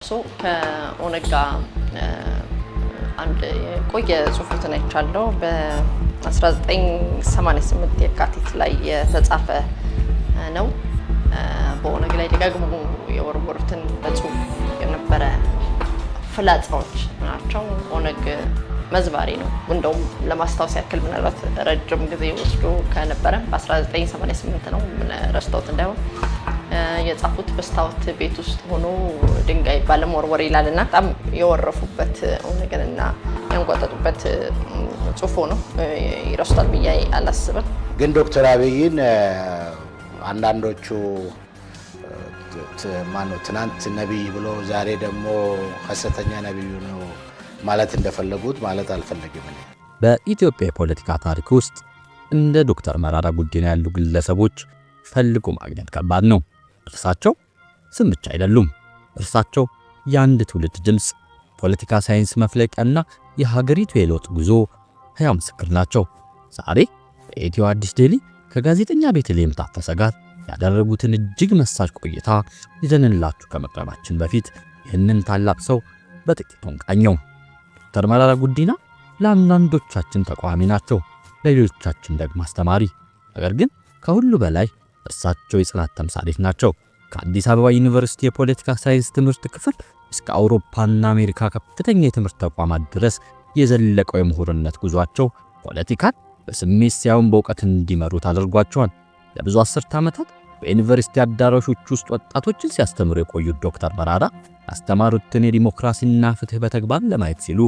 ከኦነግ ጋር አንድ ቆየ ጽሁፍትን አይቻለሁ። በ1988 የካቲት ላይ የተጻፈ ነው። በኦነግ ላይ ደጋግሞ የወረወሩትን በጽሁፍ የነበረ ፍላጻዎች ናቸው። ኦነግ መዝባሪ ነው። እንደውም ለማስታወስ ያክል ምናልባት ረጅም ጊዜ ወስዶ ከነበረ በ1988 ነው። ምን ረስተውት እንዳይሆን የጻፉት በስታውት ቤት ውስጥ ሆኖ ድንጋይ ባለመወርወር ይላልና በጣም የወረፉበት ኦነግንና ያንጓጠጡበት ጽሁፎ ነው። ይረስታል ብዬ አላስብም። ግን ዶክተር አብይን አንዳንዶቹ ትናንት ነብይ ብሎ ዛሬ ደግሞ ሐሰተኛ ነብይ ነው ማለት እንደፈለጉት ማለት አልፈልግም። በኢትዮጵያ የፖለቲካ ታሪክ ውስጥ እንደ ዶክተር መራራ ጉዲና ያሉ ግለሰቦች ፈልጎ ማግኘት ከባድ ነው። እርሳቸው ስም ብቻ አይደሉም። እርሳቸው የአንድ ትውልድ ድምጽ፣ ፖለቲካ ሳይንስ መፍለቂያና የሀገሪቱ የለውጥ ጉዞ ሕያው ምስክር ናቸው። ዛሬ በኢትዮ አዲስ ዴይሊ ከጋዜጠኛ ቤተልሔም ታፈሰ ጋር ያደረጉትን እጅግ መሳጭ ቆይታ ይዘንላችሁ ከመቅረባችን በፊት ይህንን ታላቅ ሰው በጥቂቱ እንቃኘው። ዶክተር መራራ ጉዲና ለአንዳንዶቻችን ተቃዋሚ ናቸው፣ ለሌሎቻችን ደግሞ አስተማሪ። ነገር ግን ከሁሉ በላይ እርሳቸው የጽናት ተምሳሌት ናቸው። ከአዲስ አበባ ዩኒቨርሲቲ የፖለቲካ ሳይንስ ትምህርት ክፍል እስከ አውሮፓና አሜሪካ ከፍተኛ የትምህርት ተቋማት ድረስ የዘለቀው የምሁርነት ጉዟቸው ፖለቲካን በስሜት ሳይሆን በእውቀት እንዲመሩት አድርጓቸዋል። ለብዙ አስርት ዓመታት በዩኒቨርሲቲ አዳራሾች ውስጥ ወጣቶችን ሲያስተምሩ የቆዩት ዶክተር መራራ ያስተማሩትን የዲሞክራሲና ፍትህ በተግባር ለማየት ሲሉ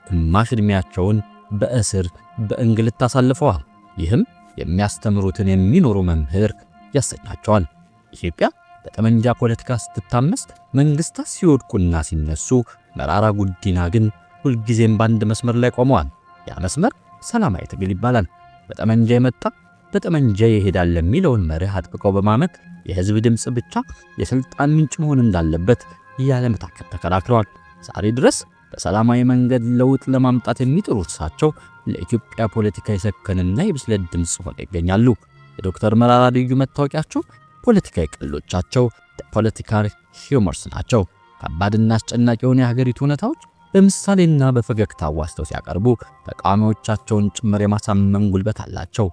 ግማሽ ዕድሜያቸውን በእስር በእንግልት አሳልፈዋል። ይህም የሚያስተምሩትን የሚኖሩ መምህር ያሰኛቸዋል። ኢትዮጵያ በጠመንጃ ፖለቲካ ስትታመስ፣ መንግስታት ሲወድቁና ሲነሱ፣ መራራ ጉዲና ግን ሁልጊዜም በአንድ መስመር ላይ ቆመዋል። ያ መስመር ሰላማዊ ትግል ይባላል። በጠመንጃ የመጣ በጠመንጃ ይሄዳል የሚለውን መርህ አጥብቀው በማመን የህዝብ ድምጽ ብቻ የስልጣን ምንጭ መሆን እንዳለበት ያለመታከት ተከራክረዋል። ዛሬ ድረስ በሰላማዊ መንገድ ለውጥ ለማምጣት የሚጥሩ እርሳቸው ለኢትዮጵያ ፖለቲካ የሰከነና የብስለት ድምጽ ሆነው ይገኛሉ። የዶክተር መራራ ልዩ መታወቂያቸው ፖለቲካዊ ቀልዶቻቸው ፖለቲካል ሂውመርስ ናቸው። ከባድና አስጨናቂ የሆኑ የሀገሪቱ ሁኔታዎች በምሳሌና በፈገግታ ዋስተው ሲያቀርቡ ተቃዋሚዎቻቸውን ጭምር የማሳመን ጉልበት አላቸው።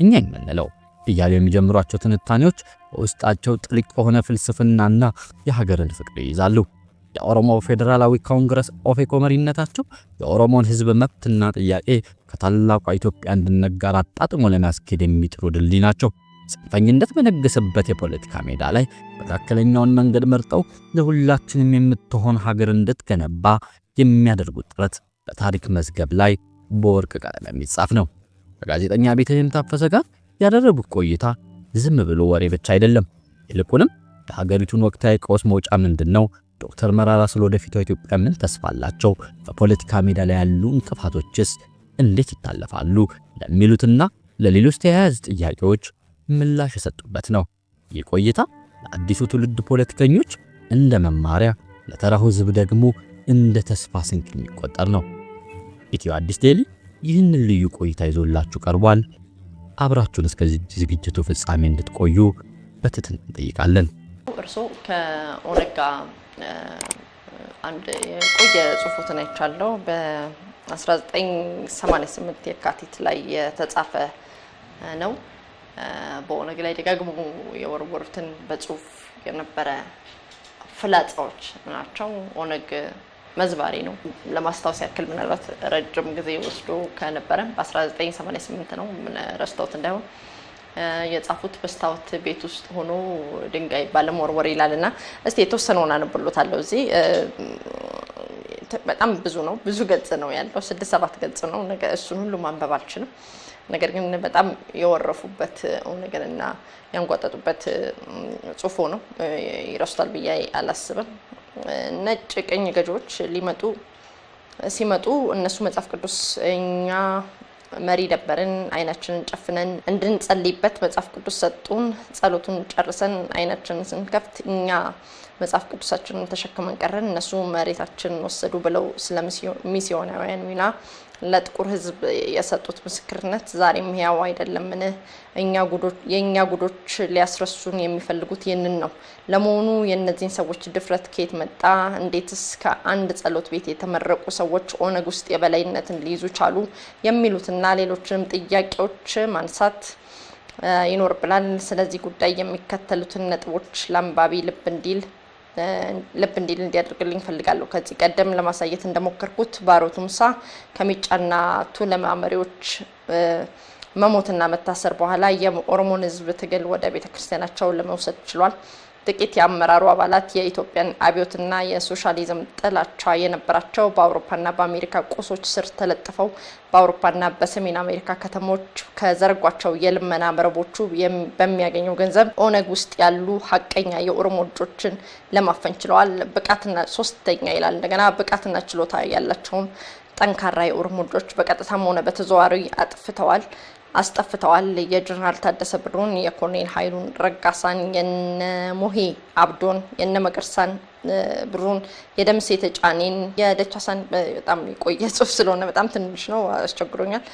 እኛ የምንለው እያሉ የሚጀምሯቸው ትንታኔዎች በውስጣቸው ጥልቅ የሆነ ፍልስፍናና የሀገርን ፍቅር ይይዛሉ። የኦሮሞ ፌዴራላዊ ኮንግረስ ኦፌኮ መሪነታቸው የኦሮሞን ህዝብ መብትና ጥያቄ ከታላቋ ኢትዮጵያ አንድነት ጋር አጣጥሞ ለማስኬድ የሚጥሩ ድልድይ ናቸው። ጽንፈኝነት በነገሰበት የፖለቲካ ሜዳ ላይ መካከለኛውን መንገድ መርጠው ለሁላችንም የምትሆን ሀገር እንድትገነባ የሚያደርጉት ጥረት በታሪክ መዝገብ ላይ በወርቅ ቀለም የሚጻፍ ነው። ከጋዜጠኛ ቤተልሔም ታፈሰ ጋር ያደረጉት ቆይታ ዝም ብሎ ወሬ ብቻ አይደለም። ይልቁንም የሀገሪቱን ወቅታዊ ቀውስ መውጫ ምንድነው? ዶክተር መራራ ስለወደፊቷ ኢትዮጵያ ምን ተስፋ አላቸው? በፖለቲካ ሜዳ ላይ ያሉ እንቅፋቶችስ እንዴት ይታለፋሉ? ለሚሉትና ለሌሎች ተያያዥ ጥያቄዎች ምላሽ የሰጡበት ነው። ይህ ቆይታ ለአዲሱ ትውልድ ፖለቲከኞች እንደ መማሪያ፣ ለተራው ህዝብ ደግሞ እንደ ተስፋ ስንቅ የሚቆጠር ነው። ኢትዮ አዲስ ዴይሊ ይህንን ልዩ ቆይታ ይዞላችሁ ቀርቧል። አብራችሁን እስከዚህ ዝግጅቱ ፍጻሜ እንድትቆዩ በትህትና እንጠይቃለን። እርሶ ከኦነግ ጋር አንድ ቆየ ጽሁፎትን አይቻለሁ። በ1988 የካቲት ላይ የተጻፈ ነው። በኦነግ ላይ ደጋግሞ የወረወሩትን በጽሁፍ የነበረ ፍላጻዎች ናቸው። ኦነግ መዝባሪ ነው። ለማስታወስ ያክል ምናልባት ረጅም ጊዜ ወስዶ ከነበረ በ1988 ነው። ምን ረስተውት እንዳይሆን የጻፉት በስታውት ቤት ውስጥ ሆኖ ድንጋይ ባለመወርወር ይላልና እስቲ የተወሰነውን አነብሎታለሁ። እዚህ በጣም ብዙ ነው፣ ብዙ ገጽ ነው ያለው፣ 6-7 ገጽ ነው። እሱን ሁሉ ማንበብ አልችልም። ነገር ግን በጣም የወረፉበት ኦነግንና ያንጓጠጡበት ጽሁፎ ነው። ይረስታል ብዬ አላስብም። ነጭ ቀኝ ገዢዎች ሲመጡ እነሱ መጽሐፍ ቅዱስ እኛ መሪ ደበርን፣ አይናችንን ጨፍነን እንድንጸልይበት መጽሐፍ ቅዱስ ሰጡን። ጸሎቱን ጨርሰን አይናችንን ስንከፍት እኛ መጽሐፍ ቅዱሳችንን ተሸክመን ቀረን፣ እነሱ መሬታችንን ወሰዱ ብለው ስለ ሚስዮናውያን ሚና ለጥቁር ህዝብ የሰጡት ምስክርነት ዛሬም ሕያው አይደለምን? የኛ ጉዶች ሊያስረሱን የሚፈልጉት ይህንን ነው። ለመሆኑ የእነዚህን ሰዎች ድፍረት ከየት መጣ? እንዴትስ ከአንድ ጸሎት ቤት የተመረቁ ሰዎች ኦነግ ውስጥ የበላይነትን ሊይዙ ቻሉ? የሚሉትና ሌሎችንም ጥያቄዎች ማንሳት ይኖርብናል። ስለዚህ ጉዳይ የሚከተሉትን ነጥቦች ለአንባቢ ልብ እንዲል እንዲያደርግልኝ ፈልጋለሁ። ከዚህ ቀደም ለማሳየት እንደሞከርኩት ባሮ ቱምሳ ከሚጫና ቱለማ መሪዎች መሞትና መታሰር በኋላ የኦሮሞን ህዝብ ትግል ወደ ቤተክርስቲያናቸው ለመውሰድ ችሏል። ጥቂት የአመራሩ አባላት የኢትዮጵያን አብዮትና የሶሻሊዝም ጥላቻ የነበራቸው በአውሮፓና በአሜሪካ ቁሶች ስር ተለጥፈው በአውሮፓና በሰሜን አሜሪካ ከተሞች ከዘረጓቸው የልመና መረቦቹ በሚያገኘው ገንዘብ ኦነግ ውስጥ ያሉ ሀቀኛ የኦሮሞ ልጆችን ለማፈን ችለዋል። ሶስተኛ ይላል እንደገና ብቃትና ችሎታ ያላቸውን ጠንካራ የኦሮሞ ልጆች በቀጥታም ሆነ በተዘዋዋሪ አስጠፍተዋል። የጀነራል ታደሰ ብሩን፣ የኮሎኔል ኃይሉን ረጋሳን፣ የነ ሞሄ አብዶን፣ የነ መገርሳን ብሩን፣ የደምሴ ተጫኔን፣ የደቻሳን በጣም የቆየ ጽሁፍ ስለሆነ በጣም ትንሽ ነው አስቸግሮኛል።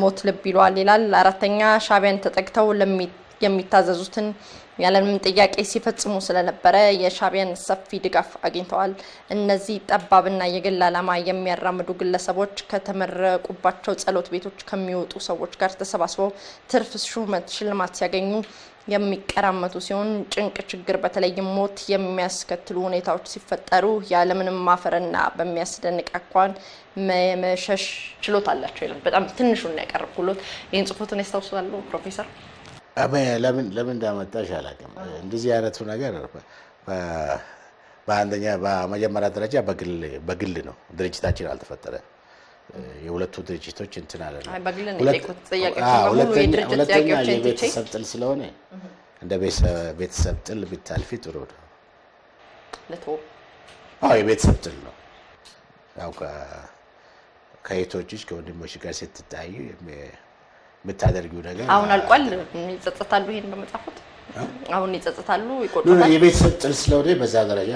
ሞት ልብ ይሏል ይላል። አራተኛ ሻዕቢያን ተጠግተው የሚታዘዙትን ያለምንም ጥያቄ ሲፈጽሙ ስለነበረ የሻዕቢያን ሰፊ ድጋፍ አግኝተዋል። እነዚህ ጠባብና የግል ዓላማ የሚያራምዱ ግለሰቦች ከተመረቁባቸው ጸሎት ቤቶች ከሚወጡ ሰዎች ጋር ተሰባስበው ትርፍ ሹመት ሽልማት ሲያገኙ የሚቀራመቱ ሲሆን ጭንቅ፣ ችግር በተለይም ሞት የሚያስከትሉ ሁኔታዎች ሲፈጠሩ ያለምንም ማፈርና በሚያስደንቅ አኳኋን መሸሽ ችሎታ አላቸው ይላል። በጣም ትንሹን ያቀርብኩሎት ይህን ጽሁፎትን ያስታውሳሉ ፕሮፌሰር? ለምን እንዳመጣሽ አላውቅም። እንደዚህ አይነቱ ነገር በመጀመሪያ ደረጃ በግል ነው። ድርጅታችን አልተፈጠረ። የሁለቱ ድርጅቶች እንትን አለ ነው። ሁለተኛ የቤተሰብ ጥል ስለሆነ እንደ ቤተሰብ ጥል ብታልፊ ጥሩ ነው። የቤተሰብ ጥል ነው። ያው ከእህቶችሽ ከወንድሞች ጋር ስትጣዩ የምታደርጊው ነገር አሁን አልቋል። ይጸጸታሉ። ይሄን በመጻፉት አሁን ይጸጸታሉ፣ ይቆጣሉ። የቤተሰብ ጥል ስለሆነ በዛ ደረጃ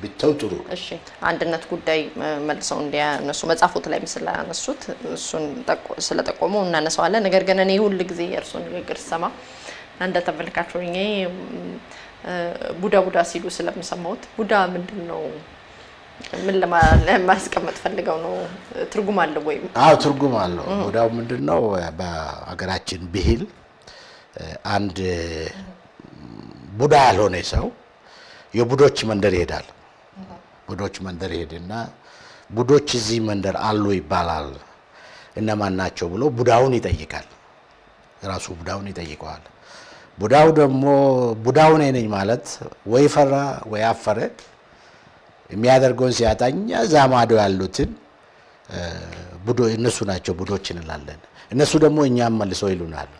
ብተው ጥሩ። እሺ፣ አንድነት ጉዳይ መልሰው እንዲያነሱ መጻፉት ላይ ስላነሱት እሱን ስለጠቆሙ እናነሳዋለን። ነገር ግን እኔ ሁሉ ጊዜ የእርሱን ንግግር ሰማ እንደ ተመልካች ሆኜ ቡዳ ሲሉ ስለምሰማውት ቡዳ ምንድነው? ምን ለማስቀመጥ ፈልገው ነው? ትርጉም አለው ወይ? ትርጉም አለው። ቡዳው ምንድነው? በአገራችን ብሂል አንድ ቡዳ ያልሆነ ሰው የቡዶች መንደር ይሄዳል። ቡዶች መንደር ይሄድና ቡዶች እዚህ መንደር አሉ ይባላል፣ እነማን ናቸው ብሎ ቡዳውን ይጠይቃል። ራሱ ቡዳውን ይጠይቀዋል። ቡዳው ደግሞ ቡዳው ነኝ ማለት ወይ ፈራ ወይ አፈረ። የሚያደርገውን ሲያጣኛ ዛማዶ ያሉትን ቡዶ እነሱ ናቸው ቡዶች እንላለን። እነሱ ደግሞ እኛም መልሰው ይሉናል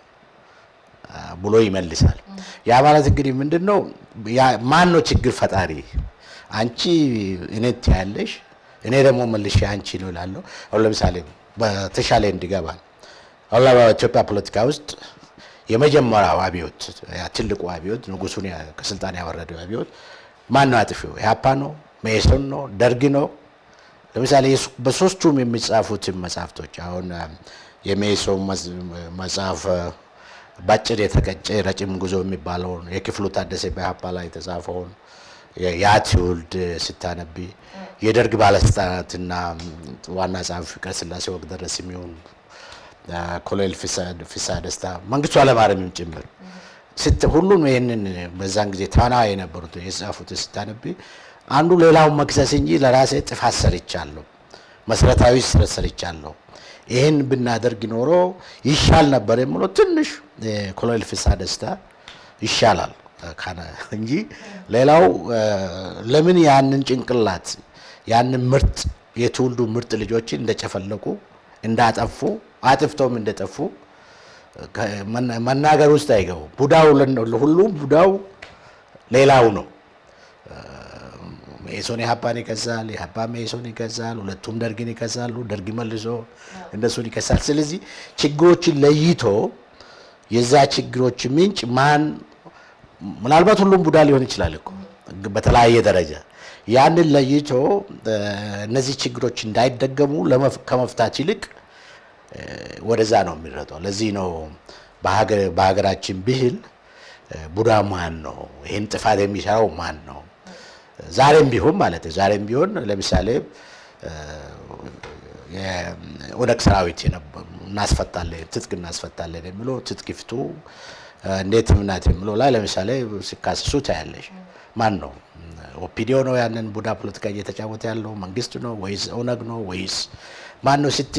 ብሎ ይመልሳል። ያ ማለት እንግዲህ ምንድነው? ማን ነው ችግር ፈጣሪ? አንቺ እኔት ያለሽ እኔ ደግሞ መልሼ አንቺ ነው እላለሁ። አሁን ለምሳሌ በተሻለ እንዲገባን አሁን በኢትዮጵያ ፖለቲካ ውስጥ የመጀመሪያው አብዮት ያ ትልቁ አብዮት ንጉሱን ከስልጣን ያወረደው አብዮት ማን ነው አጥፊው? ኢህአፓ ነው? መኢሶን ነው? ደርግ ነው? ለምሳሌ በሶስቱም የሚጻፉት መጽሐፍቶች አሁን የመኢሶን መጽሐፍ ባጭር የተቀጨ ረጅም ጉዞ የሚባለውን የክፍሉ ታደሰ በኢህአፓ ላይ የተጻፈውን ያ ትውልድ ስታነቢ የደርግ ባለስልጣናትና ዋና ጸሐፊ ፍቅረ ስላሴ ወግደረስ የሚሆን ኮሎኔል ፍስሐ ደስታ፣ መንግስቱ ኃይለማርያምም ጭምር ሁሉም ይሄንን በዛን ጊዜ ተዋናይ የነበሩት የጻፉት ስታነቢ አንዱ ሌላውን መክሰስ እንጂ ለራሴ ጥፋት ሰርቻለሁ፣ መሰረታዊ ስህተት ሰርቻለሁ፣ ይሄን ብናደርግ ኖሮ ይሻል ነበር የሚለው ትንሽ ኮሎኔል ፍስሐ ደስታ ይሻላል እንጂ ሌላው ለምን ያንን ጭንቅላት ያንን ምርጥ የትውልዱ ምርጥ ልጆችን እንደጨፈለቁ እንዳጠፉ አጥፍተውም እንደጠፉ መናገር ውስጥ አይገቡ። ቡዳው ሁሉም ቡዳው ሌላው ነው። መኢሶን ኢህአፓን ይከሳል፣ ኢህአፓ መኢሶን ይከሳል፣ ሁለቱም ደርግን ይከሳሉ፣ ደርግ መልሶ እንደሱን ይከሳል። ስለዚህ ችግሮችን ለይቶ የዛ ችግሮች ምንጭ ማን ምናልባት ሁሉም ቡዳ ሊሆን ይችላል እኮ በተለያየ ደረጃ ያንን ለይቶ እነዚህ ችግሮች እንዳይደገሙ ከመፍታት ይልቅ ወደዛ ነው የሚረጠው። ለዚህ ነው በሀገራችን ብሂል ቡዳ ማን ነው ይሄን ጥፋት የሚሰራው ማን ነው? ዛሬም ቢሆን ማለት ዛሬም ቢሆን ለምሳሌ የኦነግ ሰራዊት እናስፈታለን ትጥቅ እናስፈታለን የሚለው ትጥቅ ይፍቱ እንዴት ምናት የሚለው ላይ ለምሳሌ ሲካሰሱ ታያለሽ። ማን ነው? ኦፒዲዮ ነው ያንን ቡዳ ፖለቲካ እየተጫወተ ያለው? መንግስት ነው ወይስ ኦነግ ነው ወይስ ማን ነው? ስቲ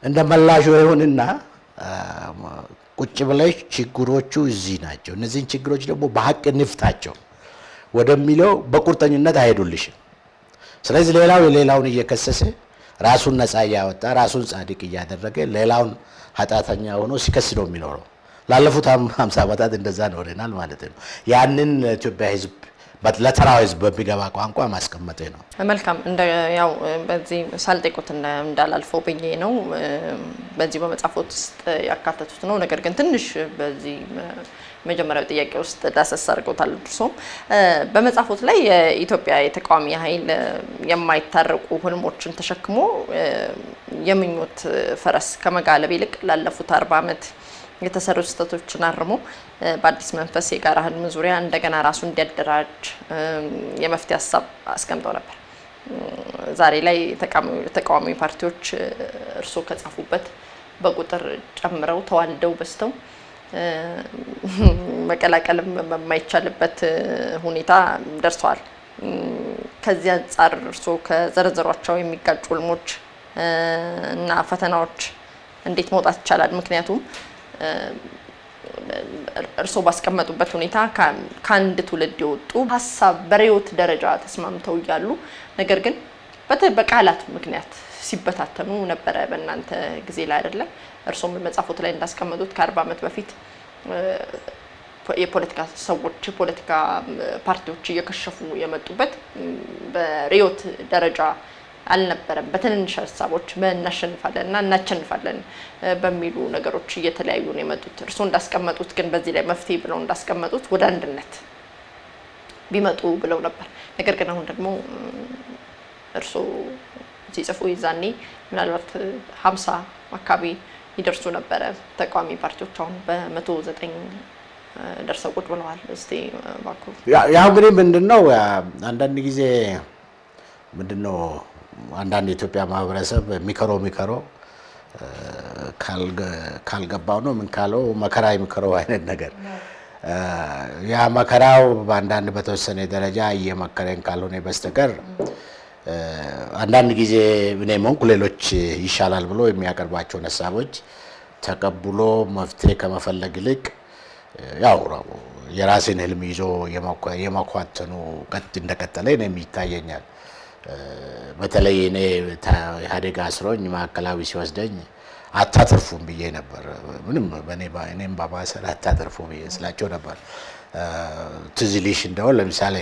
እንደ መላሹ ይሁንና ቁጭ ብለሽ ችግሮቹ እዚህ ናቸው፣ እነዚህን ችግሮች ደግሞ በሐቅ እንፍታቸው ወደሚለው በቁርጠኝነት አይሄዱልሽም። ስለዚህ ሌላውን እየከሰሰ ራሱን ነፃ እያወጣ ራሱን ጻድቅ እያደረገ ሌላውን ኃጢአተኛ ሆኖ ሲከስ ነው የሚኖረው። ላለፉት 50 ዓመታት እንደዛ ኖረናል ማለት ነው። ያንን ኢትዮጵያ ህዝብ ለተራው ህዝብ በሚገባ ቋንቋ ማስቀመጥ ነው። መልካም ያው በዚህ ሳልጠይቁት እንዳላልፈው ብዬ ነው በዚህ በመጻፎት ውስጥ ያካተቱት ነው። ነገር ግን ትንሽ በዚህ መጀመሪያው ጥያቄ ውስጥ ዳሰስ አድርገውታል። እርሶም በመጻፎት ላይ የኢትዮጵያ የተቃዋሚ ኃይል የማይታረቁ ህልሞችን ተሸክሞ የምኞት ፈረስ ከመጋለብ ይልቅ ላለፉት 40 ዓመት የተሰሩ ስህተቶችን አርሞ በአዲስ መንፈስ የጋራ ህልም ዙሪያ እንደገና ራሱ እንዲያደራጅ የመፍትሄ ሀሳብ አስቀምጠው ነበር። ዛሬ ላይ ተቃዋሚ ፓርቲዎች እርሶ ከጻፉበት በቁጥር ጨምረው ተዋልደው በስተው መቀላቀልም የማይቻልበት ሁኔታ ደርሰዋል። ከዚህ አንጻር እርሶ ከዘረዘሯቸው የሚጋጩ ህልሞች እና ፈተናዎች እንዴት መውጣት ይቻላል? ምክንያቱም እርሶ ባስቀመጡበት ሁኔታ ከአንድ ትውልድ የወጡ ሀሳብ በርዕዮት ደረጃ ተስማምተው እያሉ ነገር ግን በቃላት ምክንያት ሲበታተኑ ነበረ በእናንተ ጊዜ ላይ አይደለም። እርሶም በመጻፎት ላይ እንዳስቀመጡት ከ40 ዓመት በፊት የፖለቲካ ሰዎች የፖለቲካ ፓርቲዎች እየከሸፉ የመጡበት በርዕዮት ደረጃ አልነበረም። በትንንሽ ሀሳቦች እናሸንፋለንና እናቸንፋለን በሚሉ ነገሮች እየተለያዩ ነው የመጡት። እርሶ እንዳስቀመጡት ግን በዚህ ላይ መፍትሄ ብለው እንዳስቀመጡት ወደ አንድነት ቢመጡ ብለው ነበር። ነገር ግን አሁን ደግሞ እርሶ ሲጽፉ ይዛኔ ምናልባት 50 አካባቢ ይደርሱ ነበረ ተቃዋሚ ፓርቲዎች አሁን በ109 ደርሰው ቁጭ ብለዋል። እስቲ ባኩ ያው እንግዲህ ምንድነው አንዳንድ ጊዜ ምንድነው አንዳንድ የኢትዮጵያ ማህበረሰብ ሚከሮ ካልገባው ነው ምን ካለው መከራ የሚከረው አይነት ነገር ያ መከራው በአንዳንድ በተወሰነ ደረጃ እየመከረን ካልሆነ በስተቀር አንዳንድ ጊዜ እኔም ሆንኩ ሌሎች ይሻላል ብሎ የሚያቀርባቸውን ሀሳቦች ተቀብሎ መፍትሄ ከመፈለግ ይልቅ ያው የራስን ህልም ይዞ የመኳተኑ እንደቀጠለ እኔም ይታየኛል። በተለይ እኔ ኢህአዴግ አስሮኝ ማዕከላዊ ሲወስደኝ አታተርፉም ብዬ ነበር። ምንም እኔም ባባሰር አታተርፉም ብዬ ስላቸው ነበር። ትዝ ይልሽ እንደው ለምሳሌ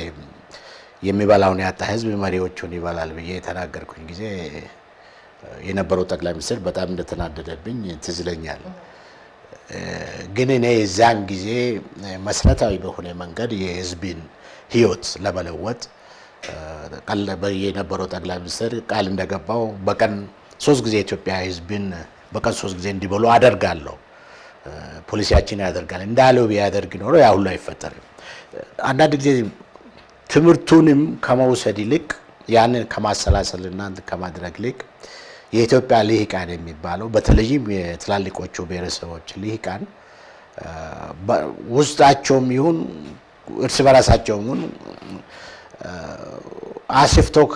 የሚበላውን ያጣ ህዝብ መሪዎቹን ይበላል ብዬ የተናገርኩኝ ጊዜ የነበረው ጠቅላይ ሚኒስትር በጣም እንደተናደደብኝ ትዝ ይለኛል። ግን እኔ ዛን ጊዜ መሰረታዊ በሆነ መንገድ የህዝብን ህይወት ለመለወጥ የነበረው ጠቅላይ ሚኒስትር ቃል እንደገባው በቀን 3 ጊዜ ኢትዮጵያ ህዝብን በቀን 3 ጊዜ እንዲበሉ አደርጋለሁ፣ ፖሊሲያችን ያደርጋል እንዳለው ቢያደርግ ኖሮ ያ ሁሉ አይፈጠርም። አንዳንድ ጊዜ ትምህርቱንም ከመውሰድ ይልቅ ያንን ከማሰላሰልና ከማድረግ ይልቅ የኢትዮጵያ ልሂቃን የሚባለው በተለይም የትላልቆቹ ብሔረሰቦች ልሂቃን ውስጣቸውም ይሁን እርስ በራሳቸውም ይሁን አስፍተው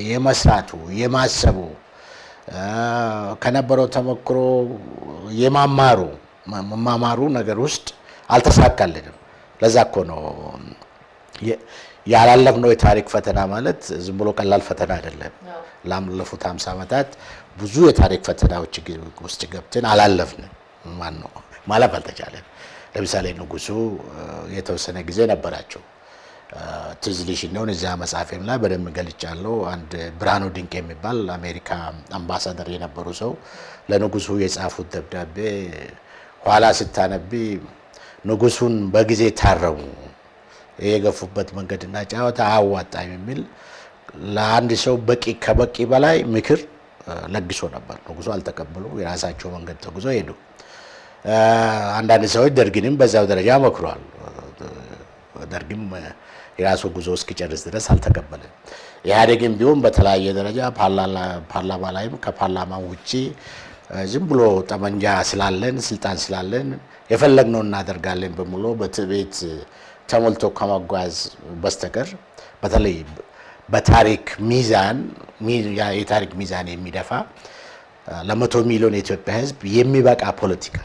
የመስራቱ የማሰቡ ከነበረው ተሞክሮ የማማሩ ነገር ውስጥ አልተሳካልንም። ለዛ እኮ ነው ያላለፍነው የታሪክ ፈተና ማለት ዝም ብሎ ቀላል ፈተና አይደለም። ላለፉት 50 ዓመታት ብዙ የታሪክ ፈተናዎች ውስጥ ገብተን አላለፍንም። ማለፍ አልተቻለም። ለምሳሌ ንጉሱ የተወሰነ ጊዜ ነበራቸው። ትዝ ይልሽ እንደሆነ እዚያ መጽሐፌም ላይ በደንብ ገልጫለሁ። አንድ ብርሃኑ ድንቅ የሚባል አሜሪካ አምባሳደር የነበሩ ሰው ለንጉሱ የጻፉት ደብዳቤ ኋላ ስታነቢ ንጉሱን በጊዜ ታረሙ፣ የገፉበት መንገድና ጫወታ አያዋጣም የሚል ለአንድ ሰው ከበቂ በላይ ምክር ለግሶ ነበር። ንጉሱ አልተቀበሉ፣ የራሳቸው መንገድ ተጉዞ ሄዱ። አንዳንድ ሰዎች ደርግንም በዛው ደረጃ መክሯል። ደርግም የራሱ ጉዞ እስኪጨርስ ድረስ አልተቀበለም። ኢህአዴግም ቢሆን በተለያየ ደረጃ ፓርላማ ላይም ከፓርላማ ውጪ ዝም ብሎ ጠመንጃ ስላለን ስልጣን ስላለን የፈለግነው እናደርጋለን በሙሉ በትዕቢት ተሞልቶ ከመጓዝ በስተቀር በተለይ በታሪክ ሚዛን የታሪክ ሚዛን የሚደፋ ለ100 ሚሊዮን የኢትዮጵያ ሕዝብ የሚበቃ ፖለቲካ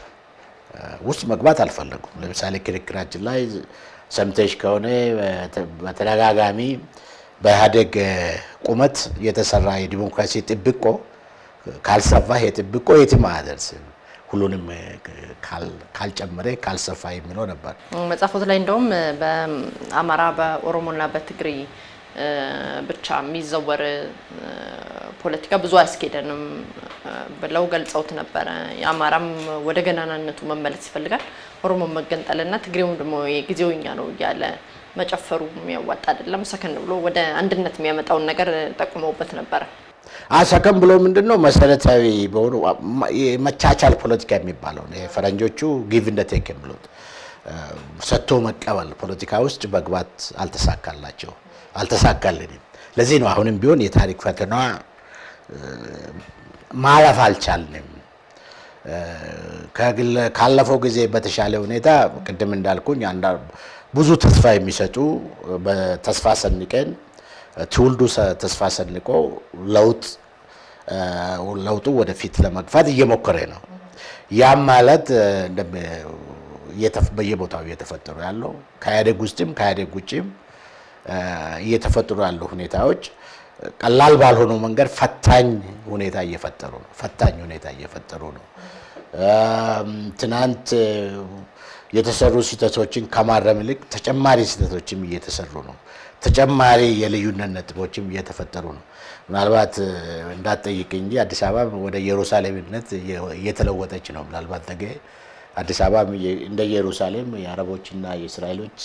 ውስጥ መግባት አልፈለጉም። ለምሳሌ ክርክራችን ላይ ሰምተሽ ከሆነ በተደጋጋሚ በኢህአዴግ ቁመት የተሰራ የዲሞክራሲ ጥብቆ ካልሰፋ የጥብቆ የትም አያደርስም፣ ሁሉንም ካልጨመረ ካልሰፋ የሚለው ነበር። መጽሐፎት ላይ እንደውም በአማራ በኦሮሞና በትግሪ ብቻ የሚዘወር ፖለቲካ ብዙ አያስኬደንም ብለው ገልጸውት ነበረ። የአማራም ወደ ገናናነቱ መመለስ ይፈልጋል፣ ኦሮሞ መገንጠልና ትግሬውም ደግሞ የጊዜውኛ ነው እያለ መጨፈሩ የሚያዋጣ አይደለም፣ ሰከን ብሎ ወደ አንድነት የሚያመጣውን ነገር ጠቁመውበት ነበረ። ሰከን ብሎ ምንድነው መሰረታዊ በሆኑ መቻቻል ፖለቲካ የሚባለው ፈረንጆቹ ጊቭ ኤንድ ቴክ የሚሉት ሰጥቶ መቀበል ፖለቲካ ውስጥ መግባት አልተሳካልንም። ለዚህ ነው አሁንም ቢሆን የታሪክ ፈተና ማለፍ አልቻልንም። ካለፈው ጊዜ በተሻለ ሁኔታ ቅድም እንዳልኩኝ ብዙ ተስፋ የሚሰጡ በተስፋ ሰንቀን ትውልዱ ተስፋ ሰንቆ ለውጡ ወደፊት ለመግፋት እየሞከረ ነው። ያም ማለት በየቦታው እየተፈጠሩ ያለው ከኢህአዴግ ውስጥም ከኢህአዴግ ውጭም እየተፈጠሩ ያሉ ሁኔታዎች ቀላል ባልሆነ መንገድ ፈታኝ ሁኔታ እየፈጠሩ ነው። ትናንት የተሰሩ ስህተቶችን ከማረም ይልቅ ተጨማሪ ስህተቶችም እየተሰሩ ነው። ተጨማሪ የልዩነት ነጥቦችም እየተፈጠሩ ነው። ምናልባት እንዳትጠይቅ እንጂ አዲስ አበባ ወደ ኢየሩሳሌምነት እየተለወጠች ነው። ምናልባት ነገ አዲስ አበባ እንደ ኢየሩሳሌም የአረቦችና የእስራኤሎች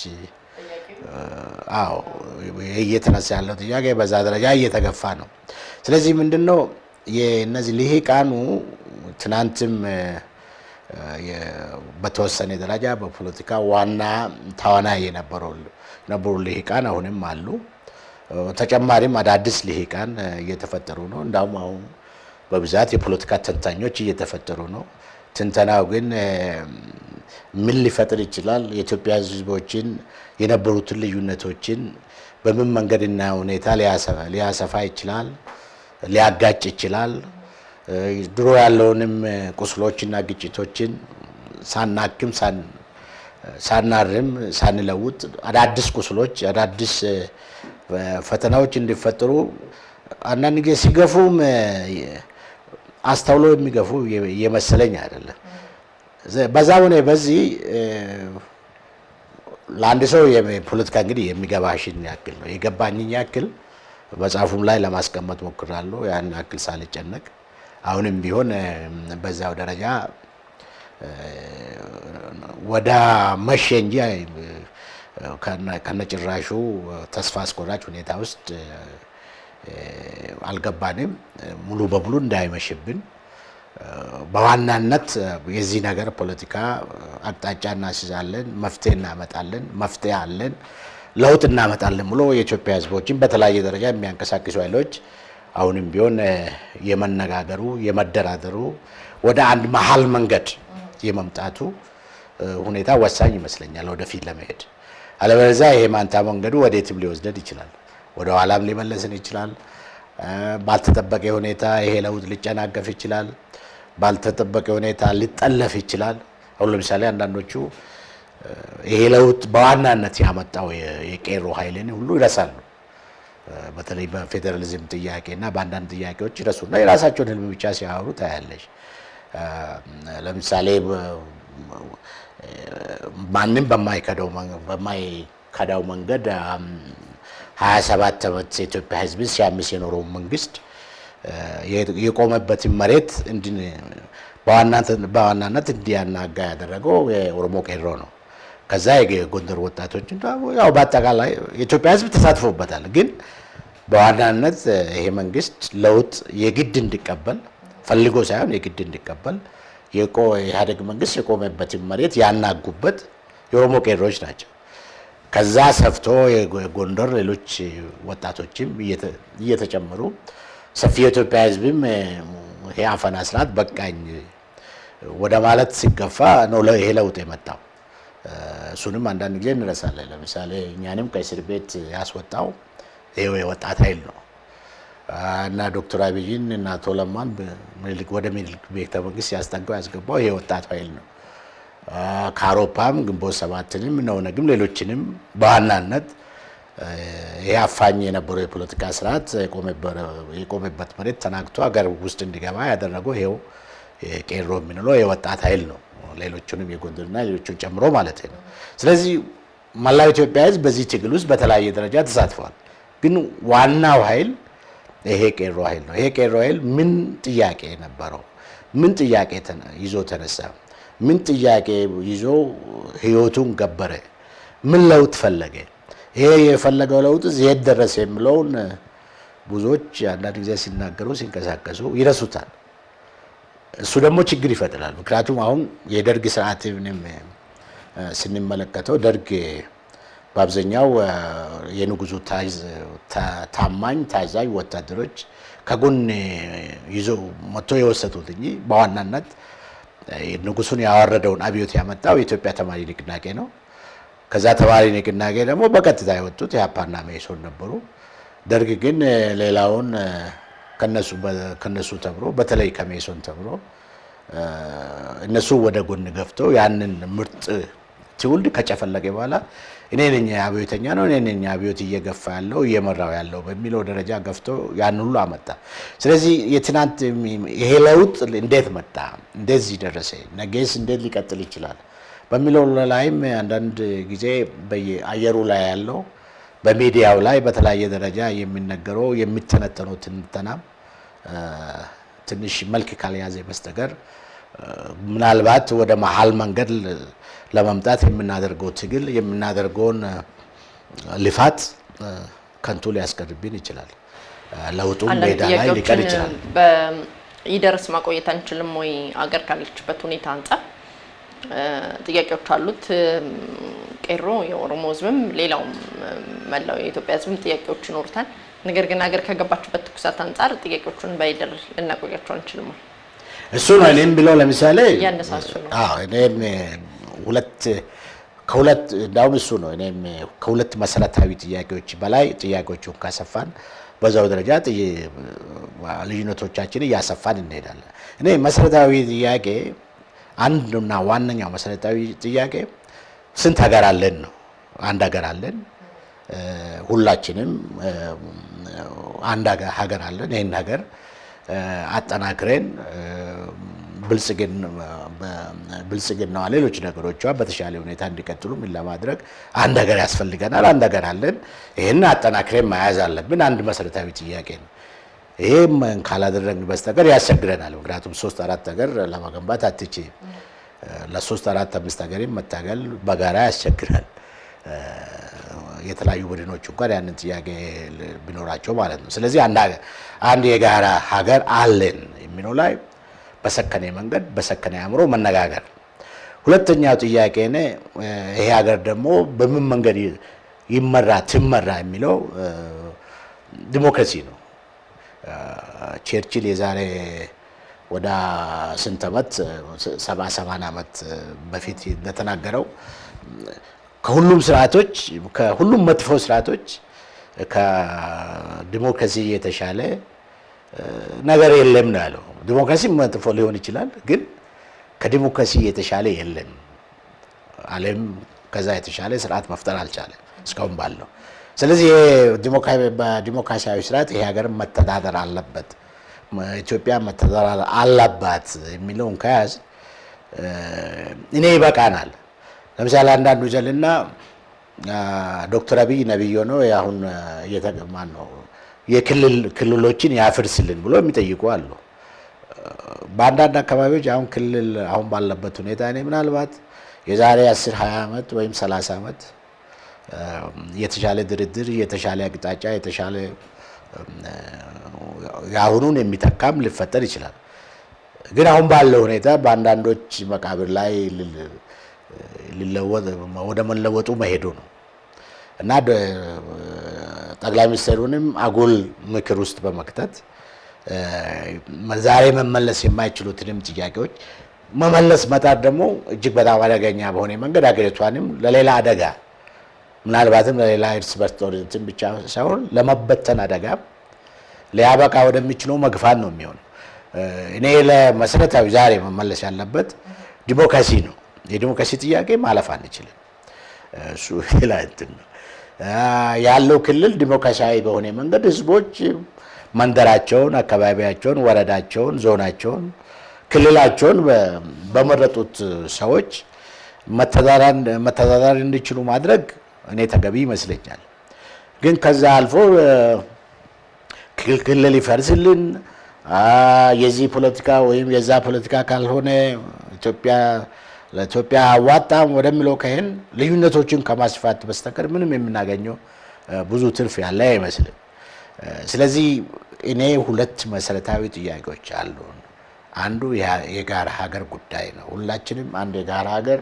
እየተነሳ ያለው ጥያቄ በዛ ደረጃ እየተገፋ ነው። ስለዚህ ምንድነው የነዚህ ልሂቃኑ ትናንትም በተወሰነ ደረጃ በፖለቲካ ዋና ተዋናይ የነበሩ ልሂቃን አሁንም አሉ። ተጨማሪም አዳዲስ ልሂቃን እየተፈጠሩ ነው። እንዳውም አሁን በብዛት የፖለቲካ ተንታኞች እየተፈጠሩ ነው። ትንተናው ግን ምን ሊፈጥር ይችላል? የኢትዮጵያ ሕዝቦችን የነበሩትን ልዩነቶችን በምን መንገድና ሁኔታ ሊያሰፋ ይችላል? ሊያጋጭ ይችላል? ድሮ ያለውንም ቁስሎችና ግጭቶችን ሳናክም ሳናርም ሳንለውጥ አዳዲስ ቁስሎች አዳዲስ ፈተናዎች እንዲፈጠሩ አንዳንድ ጊዜ ሲገፉም አስተውሎ የሚገፉ የመሰለኝ አይደለም። በዛ ሆነ በዚህ ለአንድ ሰው የፖለቲካ እንግዲህ የሚገባሽን ያክል ነው። የገባኝን ያክል መጽሐፉም ላይ ለማስቀመጥ ሞክራለሁ። ያን ያክል ሳልጨነቅ አሁንም ቢሆን በዛው ደረጃ ወደ መሸ እንጂ ከነጭራሹ ተስፋ አስቆራጭ ሁኔታ ውስጥ አልገባንም። ሙሉ በሙሉ እንዳይመሽብን በዋናነት የዚህ ነገር ፖለቲካ አቅጣጫ እናስይዛለን፣ መፍትሄ እናመጣለን፣ መፍትሄ አለን፣ ለውጥ እናመጣለን ብሎ የኢትዮጵያ ሕዝቦችን በተለያየ ደረጃ የሚያንቀሳቅሱ ኃይሎች አሁንም ቢሆን የመነጋገሩ የመደራደሩ ወደ አንድ መሀል መንገድ የመምጣቱ ሁኔታ ወሳኝ ይመስለኛል ወደፊት ለመሄድ። አለበለዚያ ይሄ ማንታ መንገዱ ወዴትም ሊወስደን ይችላል፣ ወደ ኋላም ሊመለስን ይችላል። ባልተጠበቀ ሁኔታ ይሄ ለውጥ ሊጨናገፍ ይችላል፣ ባልተጠበቀ ሁኔታ ሊጠለፍ ይችላል። አሁን ለምሳሌ አንዳንዶቹ ይሄ ለውጥ በዋናነት ያመጣው የቄሮ ኃይልን ሁሉ ይረሳሉ። በተለይ በፌዴራሊዝም ጥያቄና በአንዳንድ ጥያቄዎች ይረሱና የራሳቸውን ህልም ብቻ ሲያወሩ ታያለሽ። ለምሳሌ ማንም በማይከዳው መንገድ 27 ዓመት የኢትዮጵያ ህዝብ ሲያምስ የኖረው መንግስት የቆመበትን መሬት በዋናነት እንዲያናጋ ያደረገው የኦሮሞ ቄሮ ነው። ከዛ የጎንደር ወጣቶች ያው በአጠቃላይ የኢትዮጵያ ሕዝብ ተሳትፎበታል። ግን በዋናነት ይሄ መንግስት ለውጥ የግድ እንዲቀበል ፈልጎ ሳይሆን የግድ እንዲቀበል የኢህአዴግ መንግስት የቆመበትን መሬት ያናጉበት የኦሮሞ ቄሮች ናቸው። ከዛ ሰፍቶ የጎንደር ሌሎች ወጣቶችም እየተጨመሩ ሰፊ የኢትዮጵያ ሕዝብም ይሄ አፈና ስርዓት በቃኝ ወደ ማለት ሲገፋ ነው ይሄ ለውጥ የመጣው። እሱንም አንዳንድ ጊዜ እንረሳለን። ለምሳሌ እኛንም ከእስር ቤት ያስወጣው ይሄው የወጣት ኃይል ነው እና ዶክተር አብይን እና አቶ ለማን ወደ ምኒልክ ቤተ መንግስት ያስገባው ይሄ ወጣት ኃይል ነው። ከአውሮፓም ግንቦት ሰባትንም ኦነግም ሌሎችንም በዋናነት ይሄ አፋኝ የነበረው የፖለቲካ ስርዓት የቆመበት መሬት ተናግቶ ሀገር ውስጥ እንዲገባ ያደረገው ይሄው ቄሮ የምንለው የወጣት ኃይል ነው። ሌሎቹንም የጎንደርና ሌሎቹን ጨምሮ ማለት ነው። ስለዚህ መላው ኢትዮጵያ ሕዝብ በዚህ ትግል ውስጥ በተለያየ ደረጃ ተሳትፏል። ግን ዋናው ኃይል ይሄ ቄሮ ኃይል ነው። ይሄ ቄሮ ኃይል ምን ጥያቄ ነበረው? ምን ጥያቄ ይዞ ተነሳ? ምን ጥያቄ ይዞ ህይወቱን ገበረ? ምን ለውጥ ፈለገ? ይሄ የፈለገው ለውጥ የት ደረሰ የሚለውን ብዙዎች አንዳንድ ጊዜ ሲናገሩ ሲንቀሳቀሱ ይረሱታል። እሱ ደግሞ ችግር ይፈጥራል። ምክንያቱም አሁን የደርግ ስርዓትንም ስንመለከተው ደርግ በአብዛኛው የንጉሱ ታማኝ ታዛዥ ወታደሮች ከጎን ይዘው መጥቶ የወሰዱት እንጂ በዋናነት ንጉሱን ያወረደውን አብዮት ያመጣው የኢትዮጵያ ተማሪ ንቅናቄ ነው። ከዛ ተማሪ ንቅናቄ ደግሞ በቀጥታ የወጡት ኢህአፓና መኢሶን ነበሩ። ደርግ ግን ሌላውን ከነሱ ተብሮ በተለይ ከመኢሶን ተብሮ እነሱ ወደ ጎን ገፍቶ ያንን ምርጥ ትውልድ ከጨፈለቀ በኋላ እኔ ነኝ አብዮተኛ ነው እኔ ነኝ አብዮት እየገፋ ያለው እየመራው ያለው በሚለው ደረጃ ገፍቶ ያን ሁሉ አመጣ። ስለዚህ የትናንት ይሄ ለውጥ እንዴት መጣ? እንደዚህ ደረሰ? ነገስ እንዴት ሊቀጥል ይችላል? በሚለው ላይም አንዳንድ ጊዜ በአየሩ ላይ ያለው በሚዲያው ላይ በተለያየ ደረጃ የሚነገረው የሚተነተነው ትንተና ትንሽ መልክ ካልያዘ በስተቀር ምናልባት ወደ መሀል መንገድ ለመምጣት የምናደርገው ትግል የምናደርገውን ልፋት ከንቱ ሊያስቀርብን ይችላል። ለውጡም ሜዳ ላይ ሊቀር ይችላል። ይደርስ ማቆየት አንችልም ወይ? አገር ካለችበት ሁኔታ አንጻር ጥያቄዎች አሉት። ቄሮ የኦሮሞ ሕዝብም ሌላውም መላው የኢትዮጵያ ሕዝብም ጥያቄዎች ይኖሩታል። ነገር ግን አገር ከገባችበት ትኩሳት አንጻር ጥያቄዎቹን ባይደር ልናቆያቸው አንችልም ወይ? እሱ ነው እኔም ብለው ለምሳሌ ያነሳሱ ነው። እኔም ከሁለት እንዳውም እሱ ነው እኔም ከሁለት መሰረታዊ ጥያቄዎች በላይ ጥያቄዎቹን ካሰፋን በዛው ደረጃ ልዩነቶቻችን እያሰፋን እንሄዳለን። እኔ መሰረታዊ ጥያቄ አንዱና ዋነኛው መሰረታዊ ጥያቄ ስንት ሀገር አለን ነው። አንድ ሀገር አለን። ሁላችንም አንድ ሀገር አለን። ይሄን ሀገር አጠናክረን ብልጽግናዋ ሌሎች ነገሮቿ በተሻለ ሁኔታ እንዲቀጥሉ ምን ለማድረግ አንድ ሀገር ያስፈልገናል። አንድ ሀገር አለን። ይሄን አጠናክረን መያዝ አለብን። አንድ መሰረታዊ ጥያቄ ነው። ይሄም ካላደረግን በስተቀር ያስቸግረናል። ምክንያቱም 3-4 ሀገር ለመገንባት አትችይም። ለ3-4-5 ሀገር መታገል በጋራ ያስቸግራል። የተለያዩ ቡድኖች እንኳን ያንን ጥያቄ ቢኖራቸው ማለት ነው። ስለዚህ አንድ የጋራ ሀገር አለን የሚለው ላይ በሰከነ መንገድ በሰከነ አእምሮ መነጋገር። ሁለተኛው ጥያቄ ይሄ ሀገር ደግሞ በምን መንገድ ትመራ የሚለው ዲሞክራሲ ነው። ቸርችል የዛሬ ወደ ስንት ዓመት 70-80 ዓመት በፊት እንደተናገረው ከሁሉም መጥፎ ስርዓቶች ከዲሞክራሲ የተሻለ ነገር የለም ነው ያለው። ዲሞክራሲ መጥፎ ሊሆን ይችላል፣ ግን ከዲሞክራሲ የተሻለ የለም። ዓለም ከዛ የተሻለ ስርዓት መፍጠር አልቻለም እስካሁን ባለው። ስለዚህ በዲሞክራሲያዊ ስርዓት ይሄ ሀገር መተዳደር አለበት፣ ኢትዮጵያ መተዳደር አለባት የሚለውን ከያዝ እኔ ይበቃናል። ለምሳሌ አንዳንዱ ይዘልና ዶክተር አብይ ነብዩ ነው አሁን እየተገማን ነው ክልሎችን ያፍርስልን ብሎ የሚጠይቁ አሉ። በአንዳንድ አካባቢዎች አሁን ክልል አሁን ባለበት ሁኔታ እኔ ምናልባት የዛሬ 10 20 ዓመት ወይም 30 ዓመት የተሻለ ድርድር የተሻለ አቅጣጫ የተሻለ ያሁኑን የሚተካም ሊፈጠር ይችላል። ግን አሁን ባለው ሁኔታ በአንዳንዶች መቃብር ላይ ወደ መለወጡ መሄዱ ነው እና ጠቅላይ ሚኒስትሩንም አጉል ምክር ውስጥ በመክተት ዛሬ መመለስ የማይችሉትንም ጥያቄዎች መመለስ መጣር ደግሞ እጅግ በጣም አደገኛ በሆነ መንገድ አገሪቷንም ለሌላ አደጋ ምናልባትም ለሌላ እርስ በርስ ጦርነትን ብቻ ሳይሆን ለመበተን አደጋ ሊያበቃ ወደሚችለው መግፋት ነው የሚሆነው። እኔ ለመሰረታዊ ዛሬ መመለስ ያለበት ዲሞክራሲ ነው። የዲሞክራሲ ጥያቄ ማለፍ አንችልም። እሱ እንትን ነው ያለው ክልል ዲሞክራሲያዊ በሆነ መንገድ ህዝቦች መንደራቸውን፣ አካባቢያቸውን፣ ወረዳቸውን፣ ዞናቸውን፣ ክልላቸውን በመረጡት ሰዎች መተዳደር እንዲችሉ ማድረግ እኔ ተገቢ ይመስለኛል። ግን ከዛ አልፎ ክልል ይፈርስልን የዚህ ፖለቲካ ወይም የዛ ፖለቲካ ካልሆነ ለኢትዮጵያ አዋጣም ወደሚለው ከሄን ልዩነቶችን ከማስፋት በስተቀር ምንም የምናገኘው ብዙ ትርፍ ያለ አይመስልም። ስለዚህ እኔ ሁለት መሰረታዊ ጥያቄዎች አሉ። አንዱ የጋራ ሀገር ጉዳይ ነው። ሁላችንም አንድ የጋራ ሀገር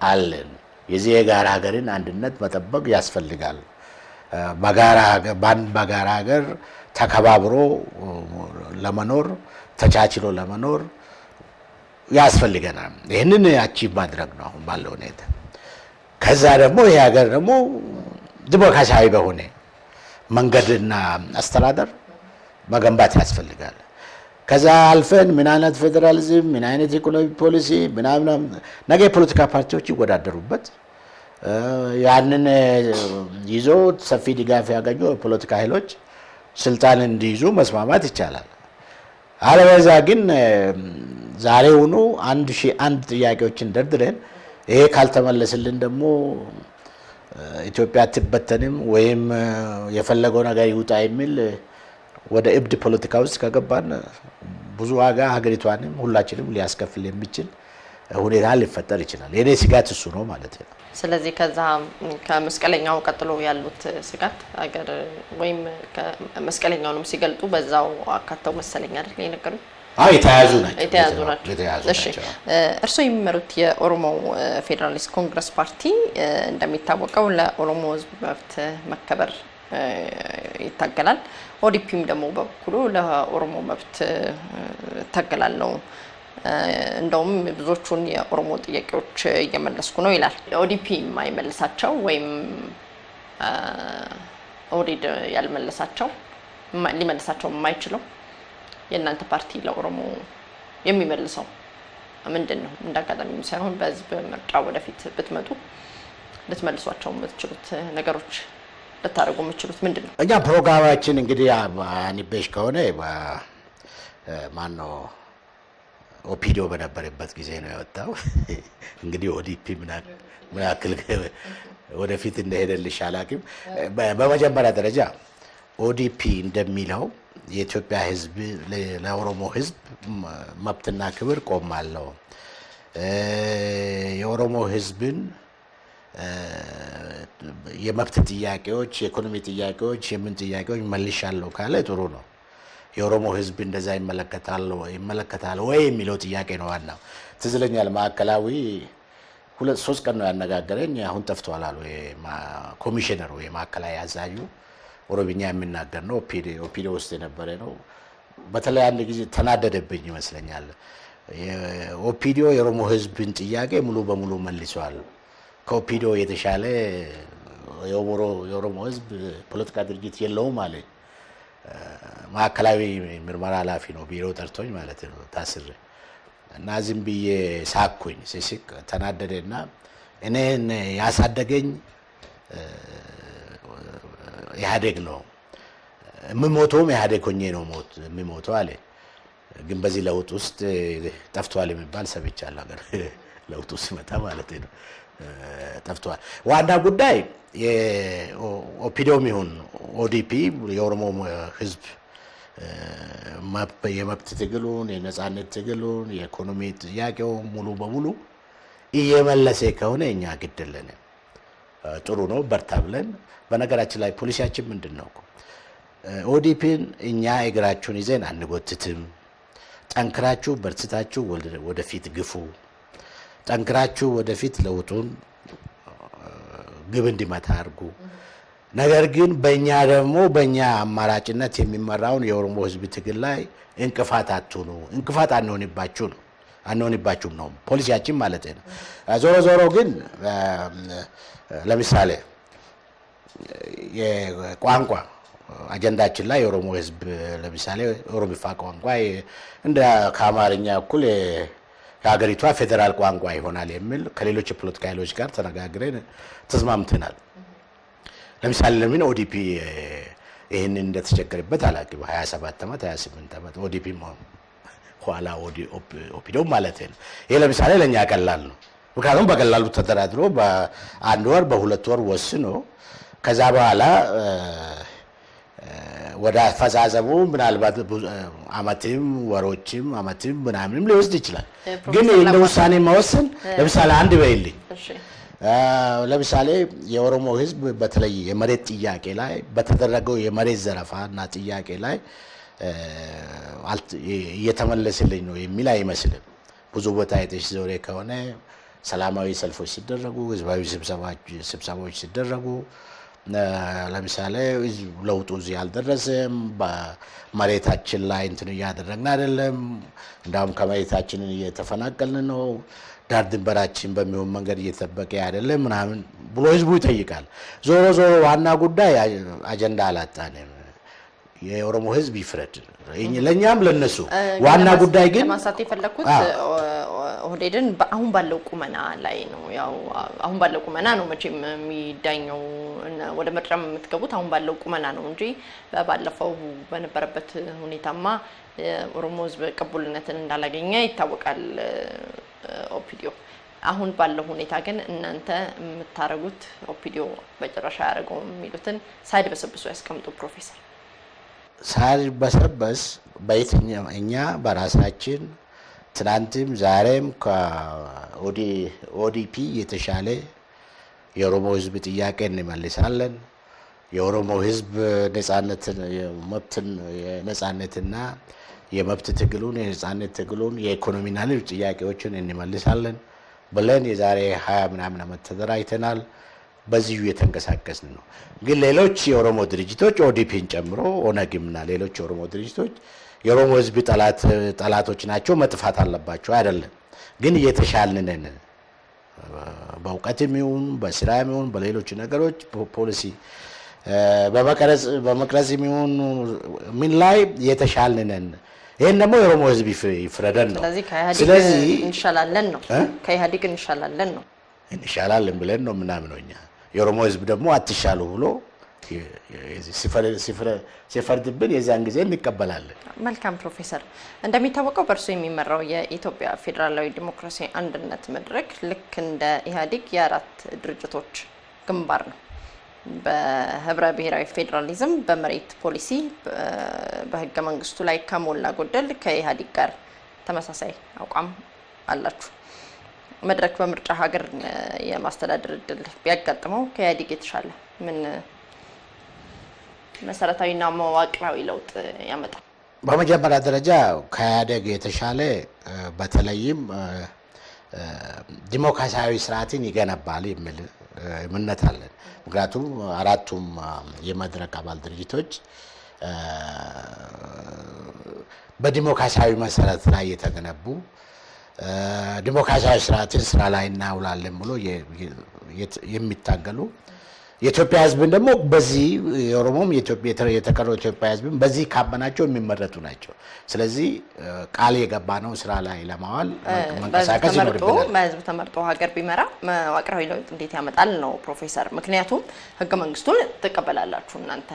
አለን። የዚህ የጋራ ሀገርን አንድነት መጠበቅ ያስፈልጋል። በጋራ ሀገር ተከባብሮ ለመኖር ተቻችሎ ለመኖር ያስፈልገናል። ይህንን አቺቭ ማድረግ ነው አሁን ባለው ሁኔታ። ከዛ ደግሞ ይሄ ሀገር ደግሞ ዲሞክራሲያዊ በሆነ መንገድና አስተዳደር መገንባት ያስፈልጋል። ከዛ አልፈን ምን አይነት ፌዴራሊዝም ምን አይነት ኢኮኖሚ ፖሊሲ ምናምን ነገ የፖለቲካ ፓርቲዎች ይወዳደሩበት ያንን ይዞ ሰፊ ድጋፍ ያገኙ የፖለቲካ ኃይሎች ስልጣን እንዲይዙ መስማማት ይቻላል። አለበለዚያ ግን ዛሬውኑ 1001 ጥያቄዎችን ደርድረን ይሄ ካልተመለስልን ደግሞ ኢትዮጵያ አትበተንም ወይም የፈለገው ነገር ይውጣ የሚል ወደ እብድ ፖለቲካ ውስጥ ከገባን ብዙ ዋጋ ሀገሪቷንም ሁላችንም ሊያስከፍል የሚችል ሁኔታ ሊፈጠር ይችላል። የኔ ስጋት እሱ ነው ማለት ነው። ስለዚህ ከዛ ከመስቀለኛው ቀጥሎ ያሉት ስጋት ሀገር ወይም መስቀለኛውንም ሲገልጡ በዛው አካተው መሰለኝ አይደል የነገሩኝ? የተያዙ ናቸው። እሺ እርሶ የሚመሩት የኦሮሞ ፌዴራሊስት ኮንግረስ ፓርቲ እንደሚታወቀው ለኦሮሞ ሕዝብ መብት መከበር ይታገላል። ኦዲፒም ደግሞ በኩሉ ለኦሮሞ መብት ታገላል ነው። እንደውም ብዙዎቹን የኦሮሞ ጥያቄዎች እየመለስኩ ነው ይላል። ኦዲፒ የማይመልሳቸው ወይም ኦዲድ ያልመለሳቸው ሊመልሳቸው የማይችለው የእናንተ ፓርቲ ለኦሮሞ የሚመልሰው ምንድን ነው? እንዳጋጣሚም ሳይሆን በህዝብ ምርጫ ወደፊት ብትመጡ ልትመልሷቸው የምትችሉት ነገሮች ልታደርጉ የምትችሉት ምንድን ነው? እኛ ፕሮግራማችን እንግዲህ አንቤሽ ከሆነ ማነው ኦፒዲዮ በነበረበት ጊዜ ነው የወጣው። እንግዲህ ኦዲፒ ምን ያክል ወደፊት እንደሄደልሽ አላውቅም። በመጀመሪያ ደረጃ ኦዲፒ እንደሚለው የኢትዮጵያ ህዝብ ለኦሮሞ ህዝብ መብትና ክብር ቆማለሁ፣ የኦሮሞ ህዝብን የመብት ጥያቄዎች፣ የኢኮኖሚ ጥያቄዎች፣ የምን ጥያቄዎች መልሻለሁ ካለ ጥሩ ነው። የኦሮሞ ህዝብ እንደዛ ይመለከታል ወይ የሚለው ጥያቄ ነው ዋናው። ትዝ ይለኛል ማዕከላዊ 2-3 ቀን ነው ያነጋገረኝ። አሁን ጠፍቷል አሉ ኮሚሽነሩ፣ የማዕከላዊ አዛዡ ኦሮምኛ የሚናገር ነው። ኦፒዲዮ ውስጥ የነበረ ነው። በተለይ አንድ ጊዜ ተናደደብኝ ይመስለኛል። ኦፒዲዮ የኦሮሞ ህዝብን ጥያቄ ሙሉ በሙሉ መልሷል። ከኦፒዲዮ የተሻለ የኦሮሞ ህዝብ ፖለቲካ ድርጅት የለውም አለ። ማዕከላዊ ምርመራ ኃላፊ ነው፣ ቢሮ ጠርቶኝ ማለት ነው ታስሬ እና ዝም ብዬ ሳኩኝ። ሲስቅ ተናደደና እኔን ያሳደገኝ ኢህአዴግ ነው፣ የምሞተውም ኢህአዴግ ሆኜ ነው የምሞተው አለ። ግን በዚህ ለውጥ ውስጥ ጠፍቷል የሚባል ሰምቻለሁ። ሀገር ለውጥ ውስጥ ሲመጣ ማለት ነው ጠፍቷል። ዋና ጉዳይ የኦፒዲዮም ይሁን ኦዲፒ የኦሮሞ ህዝብ የመብት ትግሉን፣ የነጻነት ትግሉን፣ የኢኮኖሚ ጥያቄው ሙሉ በሙሉ እየመለሰ ከሆነ እኛ ግድልን ጥሩ ነው በርታ ብለን በነገራችን ላይ ፖሊሲያችን ምንድነው ኦዲፒን እኛ እግራችሁን ይዘን አንጎትትም ጠንክራችሁ በርትታችሁ ወደፊት ግፉ ጠንክራችሁ ወደፊት ለውጡን ግብ እንዲመታ አድርጉ ነገር ግን በእኛ ደግሞ በእኛ አማራጭነት የሚመራውን የኦሮሞ ህዝብ ትግል ላይ እንቅፋት አትሁኑ እንቅፋት አንሆንባችሁም ነው ፖሊሲያችን ማለት ነው ዞሮ ዞሮ ግን ለምሳሌ የቋንቋ አጀንዳችን ላይ የኦሮሞ ህዝብ ለምሳሌ ኦሮሚፋ ቋንቋ እንደ ከአማርኛ እኩል የሀገሪቷ ፌደራል ቋንቋ ይሆናል የሚል ከሌሎች የፖለቲካ ኃይሎች ጋር ተነጋግረን ተስማምተናል ለምሳሌ ለምን ኦዲፒ ይሄን እንደተቸገረበት አላውቅም 27 ዓመት 28 ዓመት ኦዲፒ ኋላ ኦፒዶ ማለት ነው ይሄ ለምሳሌ ለኛ ቀላል ነው ምክንያቱም በቀላሉ ተደራድሮ በአንድ ወር በሁለት ወር ወስኖ ከዛ በኋላ ወደ አፈጻጸሙ ምናልባት አመትም ወሮችም አመትም ምናምንም ሊወስድ ይችላል ግን እንደ ውሳኔ መወሰን ለምሳሌ አንድ በይልኝ ለምሳሌ የኦሮሞ ህዝብ በተለይ የመሬት ጥያቄ ላይ በተደረገው የመሬት ዘረፋና ጥያቄ ላይ እየተመለሰልኝ ነው የሚል አይመስልም ብዙ ቦታ አይተሽ ዞሬ ከሆነ ሰላማዊ ሰልፎች ሲደረጉ ህዝባዊ ስብሰባዎች ሲደረጉ ለምሳሌ ለውጡ እዚህ አልደረሰም በመሬታችን ላይ እንትን ያደረግን አይደለም እንዳውም ከመሬታችን እየተፈናቀልን ነው ዳር ድንበራችን በሚሆን መንገድ እየተጠበቀ አይደለም ምናምን ብሎ ህዝቡ ይጠይቃል ዞሮ ዞሮ ዋና ጉዳይ አጀንዳ አላጣንም የኦሮሞ ህዝብ ይፍረድ ለኛም ለነሱ ዋና ጉዳይ ግን ማሳት የፈለኩት ኦህዴድን አሁን ባለው ቁመና ላይ ነው ያው አሁን ባለው ቁመና ነው መቼም የሚዳኘው ወደ ምርጫም የምትገቡት አሁን ባለው ቁመና ነው እንጂ ባለፈው በነበረበት ሁኔታማ ኦሮሞ ህዝብ ቅቡልነትን እንዳላገኘ ይታወቃል ኦፒዲዮ አሁን ባለው ሁኔታ ግን እናንተ የምታረጉት ኦፒዲዮ በጭራሽ ያረጋው የሚሉትን ሳይድ በሰብሶ ያስቀምጡ ፕሮፌሰር ሳይበሰበስ በየትኛው እኛ በራሳችን ትናንትም ዛሬም ከኦዲፒ የተሻለ የኦሮሞ ህዝብ ጥያቄ እንመልሳለን የኦሮሞ ህዝብ ነፃነትና የመብት ትግሉን የነፃነት ትግሉን የኢኮኖሚና ሌሎች ጥያቄዎችን እንመልሳለን ብለን የዛሬ 20 ምናምን ዓመት ተደራጅተናል በዚሁ የተንቀሳቀስን ነው ግን ሌሎች የኦሮሞ ድርጅቶች ኦዲፒን ጨምሮ ኦነግምና ሌሎች የኦሮሞ ድርጅቶች የኦሮሞ ህዝብ ጠላቶች ናቸው መጥፋት አለባቸው አይደለም ግን እየተሻልን ነን በእውቀትም ይሁን በስራም ይሁን በሌሎች ነገሮች ፖሊሲ በመቅረጽም ይሁን ምን ላይ እየተሻልን ነን ይሄን ደግሞ የኦሮሞ ህዝብ ይፍረደን ነው ስለዚህ እንሻላለን ነው ከኢህአዴግ እንሻላለን ነው እንሻላለን ብለን ነው ምናምነው እኛ የኦሮሞ ህዝብ ደግሞ አትሻሉ ብሎ ሲፈርድብን የዛን ጊዜ እንቀበላለን መልካም ፕሮፌሰር እንደሚታወቀው በርሶ የሚመራው የኢትዮጵያ ፌደራላዊ ዲሞክራሲያዊ አንድነት መድረክ ልክ እንደ ኢህአዴግ የአራት ድርጅቶች ግንባር ነው በህብረ ብሔራዊ ፌደራሊዝም በመሬት ፖሊሲ በህገ መንግስቱ ላይ ከሞላ ጎደል ከኢህአዴግ ጋር ተመሳሳይ አቋም አላችሁ መድረክ በምርጫ ሀገር የማስተዳደር እድል ቢያጋጥመው ከኢህአዴግ የተሻለ ምን መሰረታዊና መዋቅራዊ ለውጥ ያመጣል በመጀመሪያ ደረጃ ከኢህአዴግ የተሻለ በተለይም ዲሞክራሲያዊ ስርዓትን ይገነባል የሚል እምነት አለን ምክንያቱም አራቱም የመድረክ አባል ድርጅቶች በዲሞክራሲያዊ መሰረት ላይ የተገነቡ ዲሞክራሲያዊ ስርዓትን ስራ ላይ እናውላለን ብሎ የሚታገሉ የኢትዮጵያ ህዝብን ደግሞ በዚህ የኦሮሞም የተቀረው ኢትዮጵያ ህዝብን በዚህ ካመናቸው የሚመረጡ ናቸው ስለዚህ ቃል የገባነው ስራ ላይ ለማዋል መንቀሳቀስ ይኖርብናል በህዝብ ተመርጦ ሀገር ቢመራ መዋቅራዊ ለውጥ እንዴት ያመጣል ነው ፕሮፌሰር ምክንያቱም ህገ መንግስቱን ተቀበላላችሁ እናንተ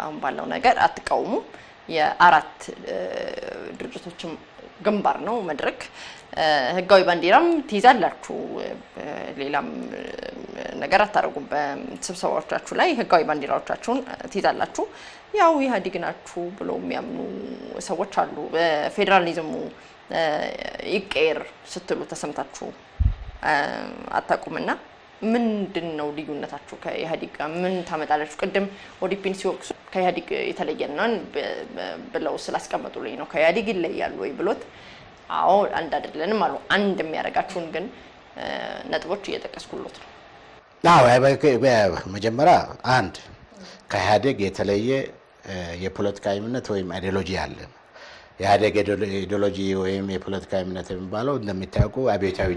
አሁን ባለው ነገር አትቃውሙ የአራት ድርጅቶችም ግንባር ነው መድረክ ህጋዊ ባንዲራም ትይዛላችሁ ሌላም ነገር አታረጉም በስብሰባዎቻችሁ ላይ ህጋዊ ባንዲራዎቻችሁን ትይዛላችሁ ያው ኢህአዴግ ናችሁ ብሎ የሚያምኑ ሰዎች አሉ በፌደራሊዝሙ ይቀር ስትሉ ተሰምታችሁ አታቁምና ምንድነው ልዩነታችሁ ከኢህአዴግ ጋር ምን ታመጣላችሁ? ቅድም ኦዲፒን ሲወቅሱ ከኢህአዴግ የተለየናን ብለው ስላስቀመጡልኝ ነው ከኢህአዴግ ይለያሉ ወይ ብሎት አዎ አንድ አይደለንም አሉ። አንድ የሚያረጋችሁን ግን ነጥቦች እየተጠቀስኩሎት ነው። መጀመሪያ አንድ ከኢህአዴግ የተለየ የፖለቲካ እምነት ወይም አይዲዮሎጂ አለ። የኢህአዴግ አይዲዮሎጂ ወይም የፖለቲካ እምነት የሚባለው እንደሚታወቁ አብዮታዊ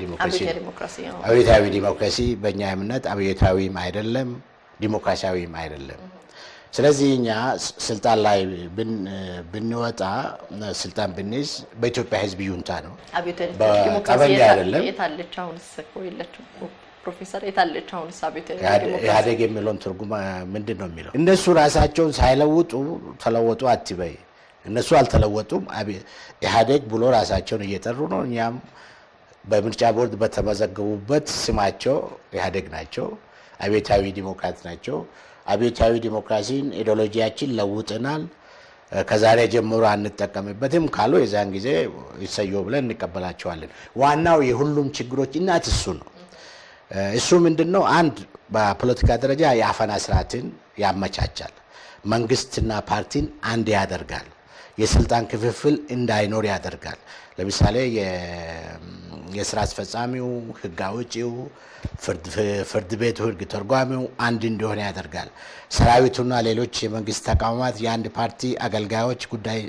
ዲሞክራሲ በእኛ እምነት አብዮታዊም አይደለም ዲሞክራሲያዊም አይደለም። ስለዚህ እኛ ስልጣን ላይ ብንወጣ ስልጣን ብንይዝ በኢትዮጵያ ህዝብ ይሁንታ ነው። ጠበኛ አይደለም። የታለች አሁንስ እኮ የለችም ፕሮፌሰር የታለች አሁንስ አብዮታዊ ዲሞክራሲ ኢህአዴግ የሚለውን ትርጉም ምንድን ነው የሚለው? እነሱ ራሳቸውን ሳይለውጡ ተለወጡ አትበይ። እነሱ አልተለወጡም። ኢህአዴግ ብሎ ራሳቸውን እየጠሩ ነው። እኛም በምርጫ ቦርድ በተመዘገቡበት ስማቸው ኢህአዴግ ናቸው። አብዮታዊ ዲሞክራት ናቸው። አብዮታዊ ዲሞክራሲን ኢዲዮሎጂያችን ለውጠናል፣ ከዛሬ ጀምሮ አንጠቀምበትም ካሉ የዛን ጊዜ ይሰየው ብለን እንቀበላቸዋለን። ዋናው የሁሉም ችግሮች እናት እሱ ነው። እሱ ምንድነው? አንድ በፖለቲካ ደረጃ የአፈና ስርዓትን ያመቻቻል። መንግስትና ፓርቲን አንድ ያደርጋል። የስልጣን ክፍፍል እንዳይኖር ያደርጋል። ለምሳሌ የስራ አስፈጻሚው፣ ህግ አውጪው፣ ፍርድ ቤቱ፣ ህግ ተርጓሚው አንድ እንዲሆን ያደርጋል። ሰራዊቱና ሌሎች የመንግስት ተቋማት የአንድ ፓርቲ አገልጋዮች፣ ጉዳይ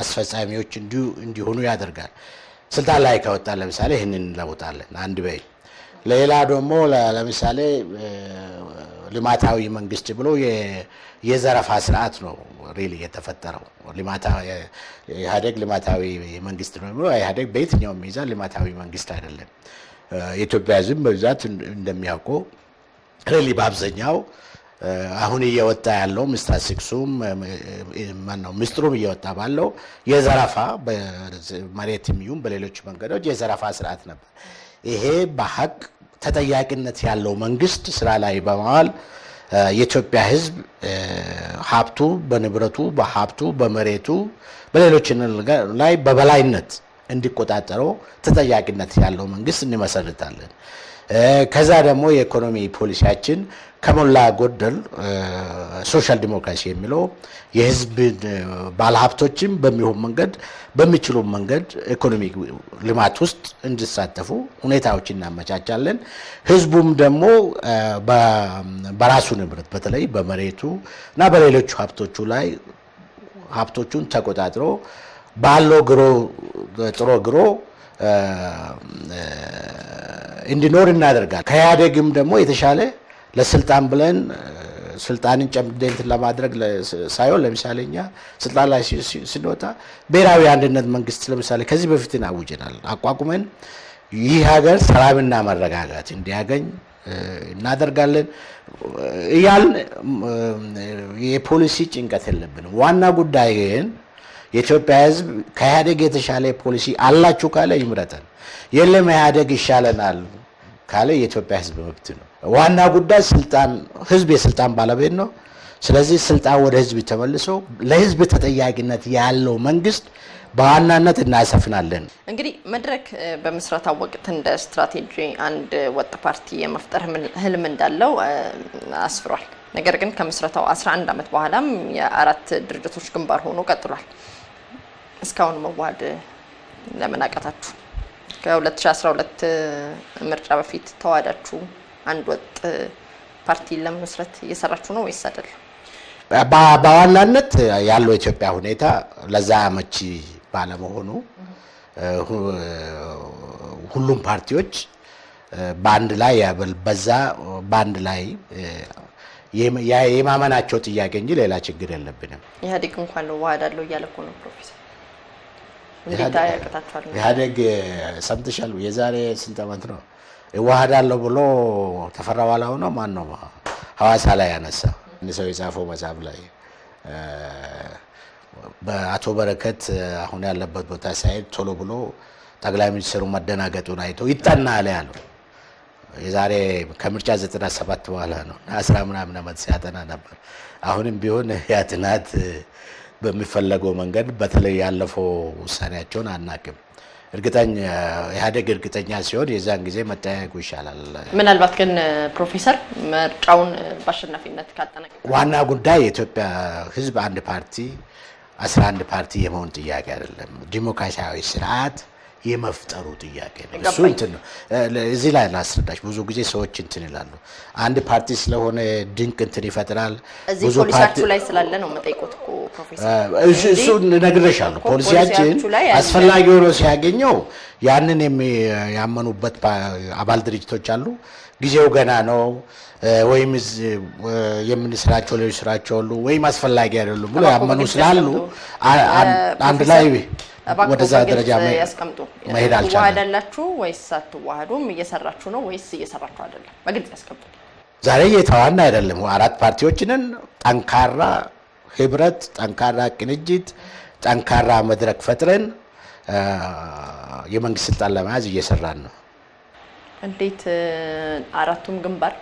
አስፈጻሚዎች እንዲሆኑ ያደርጋል። ስልጣን ላይ ከወጣ ለምሳሌ ይህንን እንለውጣለን አንድ በይ። ሌላ ደግሞ ለምሳሌ ልማታዊ መንግስት ብሎ የዘረፋ ስርዓት ነው ሪሊ የተፈጠረው። ኢህአዴግ ልማታዊ መንግስት ነው ብሎ ኢህአዴግ በየትኛውም ሚዛን ልማታዊ መንግስት አይደለም። የኢትዮጵያ ህዝብ በብዛት እንደሚያውቀው ሪሊ በአብዛኛው አሁን እየወጣ ያለው ስታቲስቲክሱም ማነው ምስጢሩም እየወጣ ባለው የዘረፋ በመሬትም ይሁን በሌሎች መንገዶች የዘረፋ ስርዓት ነበር። ይሄ በሀቅ ተጠያቂነት ያለው መንግስት ስራ ላይ በማዋል የኢትዮጵያ ህዝብ ሀብቱ በንብረቱ በሀብቱ በመሬቱ በሌሎች ላይ በበላይነት እንዲቆጣጠረው ተጠያቂነት ያለው መንግስት እንመሰርታለን። ከዛ ደግሞ የኢኮኖሚ ፖሊሲያችን ከሞላ ጎደል ሶሻል ዲሞክራሲ የሚለው የህዝብ ባለሀብቶችም በሚሆን መንገድ በሚችሉ መንገድ ኢኮኖሚ ልማት ውስጥ እንዲሳተፉ ሁኔታዎች እናመቻቻለን። ህዝቡም ደግሞ በራሱ ንብረት በተለይ በመሬቱ እና በሌሎች ሀብቶቹ ላይ ሀብቶቹን ተቆጣጥሮ ባለው ጥሮ ግሮ እንዲኖር እናደርጋለን። ከኢህአዴግም ደግሞ የተሻለ ለስልጣን ብለን ስልጣንን ጨምደን ለማድረግ ሳይሆን ለምሳሌ እኛ ስልጣን ላይ ስንወጣ ብሔራዊ አንድነት መንግስት ለምሳሌ ከዚህ በፊት አውጀናል አቋቁመን ይህ ሀገር ሰላምና መረጋጋት እንዲያገኝ እናደርጋለን እያልን የፖሊሲ ጭንቀት የለብንም። ዋና ጉዳይ ግን የኢትዮጵያ ህዝብ ከኢህአዴግ የተሻለ ፖሊሲ አላችሁ ካለ ይምረጠን፣ የለም ኢህአዴግ ይሻለናል ካለ የኢትዮጵያ ህዝብ መብት ነው። ዋና ጉዳይ ስልጣን፣ ህዝብ የስልጣን ባለቤት ነው። ስለዚህ ስልጣን ወደ ህዝብ ተመልሶ ለህዝብ ተጠያቂነት ያለው መንግስት በዋናነት እናሰፍናለን። እንግዲህ መድረክ በምስረታ ወቅት እንደ ስትራቴጂ አንድ ወጥ ፓርቲ የመፍጠር ህልም እንዳለው አስፍሯል። ነገር ግን ከምስረታው 11 ዓመት በኋላም የአራት ድርጅቶች ግንባር ሆኖ ቀጥሏል። እስካሁን መዋሃድ ለምን አቃታችሁ? ከ2012 ምርጫ በፊት ተዋዳችሁ አንድ ወጥ ፓርቲ ለመስረት እየሰራችሁ ነው ወይስ አይደል? በዋናነት ያለው ኢትዮጵያ ሁኔታ ለዛ አመቺ ባለመሆኑ ሁሉም ፓርቲዎች በአንድ ላይ በዛ በአንድ ላይ የማመናቸው ጥያቄ እንጂ ሌላ ችግር የለብንም። ኢህአዴግ እንኳን ዋሃዳለሁ እያለ እኮ ነው ፕሮፌሰር። እንዴት ያቀታችኋል? ኢህአዴግ ሰምተሻል? የዛሬ ስንት ዓመት ነው ዋሃዳለሁ ብሎ ተፈራ ዋላው ነው ማን ነው ሐዋሳ ላይ ያነሳ ሰው የጻፈው መጽሐፍ ላይ በአቶ በረከት አሁን ያለበት ቦታ ሳይሄድ ቶሎ ብሎ ጠቅላይ ሚኒስትሩ መደናገጡን አይቶ ይጠናል ያለው የዛሬ ከምርጫ 97 በኋላ ነው 10 ምናምን ዓመት ሲያጠና ነበር። አሁንም ቢሆን ያጥናት በሚፈለገው መንገድ በተለይ ያለፈው ውሳኔያቸውን አናቅም። እርግጠኛ ኢህአዴግ እርግጠኛ ሲሆን የዛን ጊዜ መጠያየቁ ይሻላል። ምናልባት ግን ፕሮፌሰር ምርጫውን በአሸናፊነት ካጠናቀቀ ዋና ጉዳይ የኢትዮጵያ ሕዝብ አንድ ፓርቲ 11 ፓርቲ የመሆን ጥያቄ አይደለም፣ ዲሞክራሲያዊ ስርዓት የመፍጠሩ ጥያቄ ነው። እሱ እንትን ነው። እዚህ ላይ ላስረዳሽ። ብዙ ጊዜ ሰዎች እንትን ይላሉ፣ አንድ ፓርቲ ስለሆነ ድንቅ እንትን ይፈጥራል። ብዙ ፖሊሲያችሁ ላይ ስላለ ነው መጠይቆት እኮ ፕሮፌሰር። እሱ ነግሬሻለሁ። ፖሊሲያችን አስፈላጊ ሆኖ ሲያገኘው ያንን ያመኑበት አባል ድርጅቶች አሉ። ጊዜው ገና ነው ወይም የምንስራቸው ሌሎች ስራቸው አሉ ወይም አስፈላጊ አይደሉም ብሎ ያመኑ ስላሉ አንድ ላይ ወደዛ ደረጃ ያስቀምጡ። መሄድ አልቻለም። ትዋሃዳላችሁ ወይስ አትዋሃዱም? እየሰራችሁ ነው ወይስ እየሰራችሁ አይደለም? በግልጽ ያስቀምጡ። ዛሬ እየተዋሃድን አይደለም። 4 ፓርቲዎችንን ጠንካራ ህብረት፣ ጠንካራ ቅንጅት፣ ጠንካራ መድረክ ፈጥረን የመንግስት ስልጣን ለመያዝ እየሰራን ነው። እንዴት አራቱም ግንባር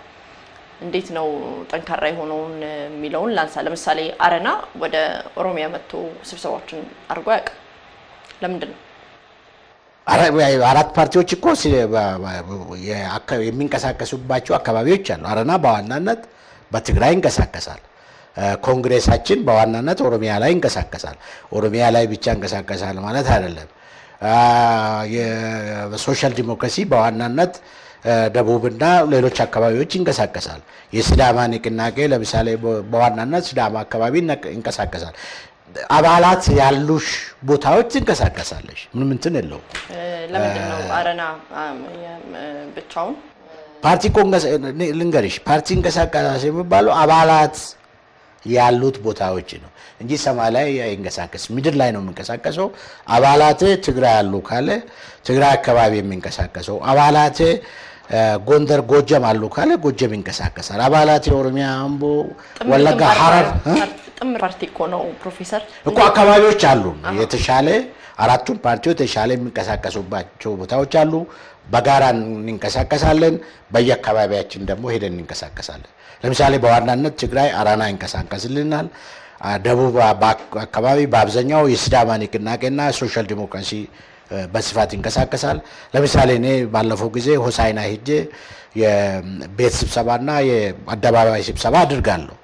እንዴት ነው ጠንካራ የሆነውን የሚለውን ላንሳ። ለምሳሌ አረና ወደ ኦሮሚያ መጥቶ ስብሰባዎችን አድርጎ ያውቃል። ለምንድን ነው? 4 ፓርቲዎች እኮ የሚንቀሳቀሱባቸው አካባቢዎች አሉ። አረና በዋናነት በትግራይ ይንቀሳቀሳል። ኮንግሬሳችን በዋናነት ኦሮሚያ ላይ ይንቀሳቀሳል። ኦሮሚያ ላይ ብቻ ይንቀሳቀሳል ማለት አይደለም። የሶሻል ዲሞክራሲ በዋናነት ደቡብና ሌሎች አካባቢዎች ይንቀሳቀሳል። የሲዳማ ንቅናቄ ለምሳሌ በዋናነት ሲዳማ አካባቢ ይንቀሳቀሳል። አባላት ያሉሽ ቦታዎች ትንቀሳቀሳለሽ። ምንም እንትን የለው። ለምንድን ነው አረና ብቻውን ፓርቲ ኮንግረስ ልንገርሽ፣ ፓርቲ ይንቀሳቀሳል የሚባለው አባላት ያሉት ቦታዎች ነው እንጂ ሰማይ ላይ አይንቀሳቀስ። ምድር ላይ ነው የሚንቀሳቀሰው። አባላት ትግራይ ያሉ ካለ ትግራይ አካባቢ የሚንቀሳቀሰው፣ አባላት ጎንደር ጎጀም አሉ ካለ ጎጀም ይንቀሳቀሳል። አባላት የኦሮሚያ አምቦ፣ ወለጋ፣ ሐረር ጥምር ፓርቲ እኮ ነው ፕሮፌሰር እኮ አካባቢዎች አሉ። የተሻለ 4ቱም ፓርቲዎች የተሻለ የሚንቀሳቀሱባቸው ቦታዎች አሉ። በጋራ እንንቀሳቀሳለን። በየአካባቢያችን ደግሞ ሄደን እንንቀሳቀሳለን። ለምሳሌ በዋናነት ትግራይ አረና ይንቀሳቀስልናል። ደቡብ አካባቢ በአብዛኛው የሲዳማ ንቅናቄና ሶሻል ዲሞክራሲ በስፋት ይንቀሳቀሳል። ለምሳሌ እኔ ባለፈው ጊዜ ሆሳይና ሄጄ የቤት ስብሰባና የአደባባይ ስብሰባ አድርጋለሁ።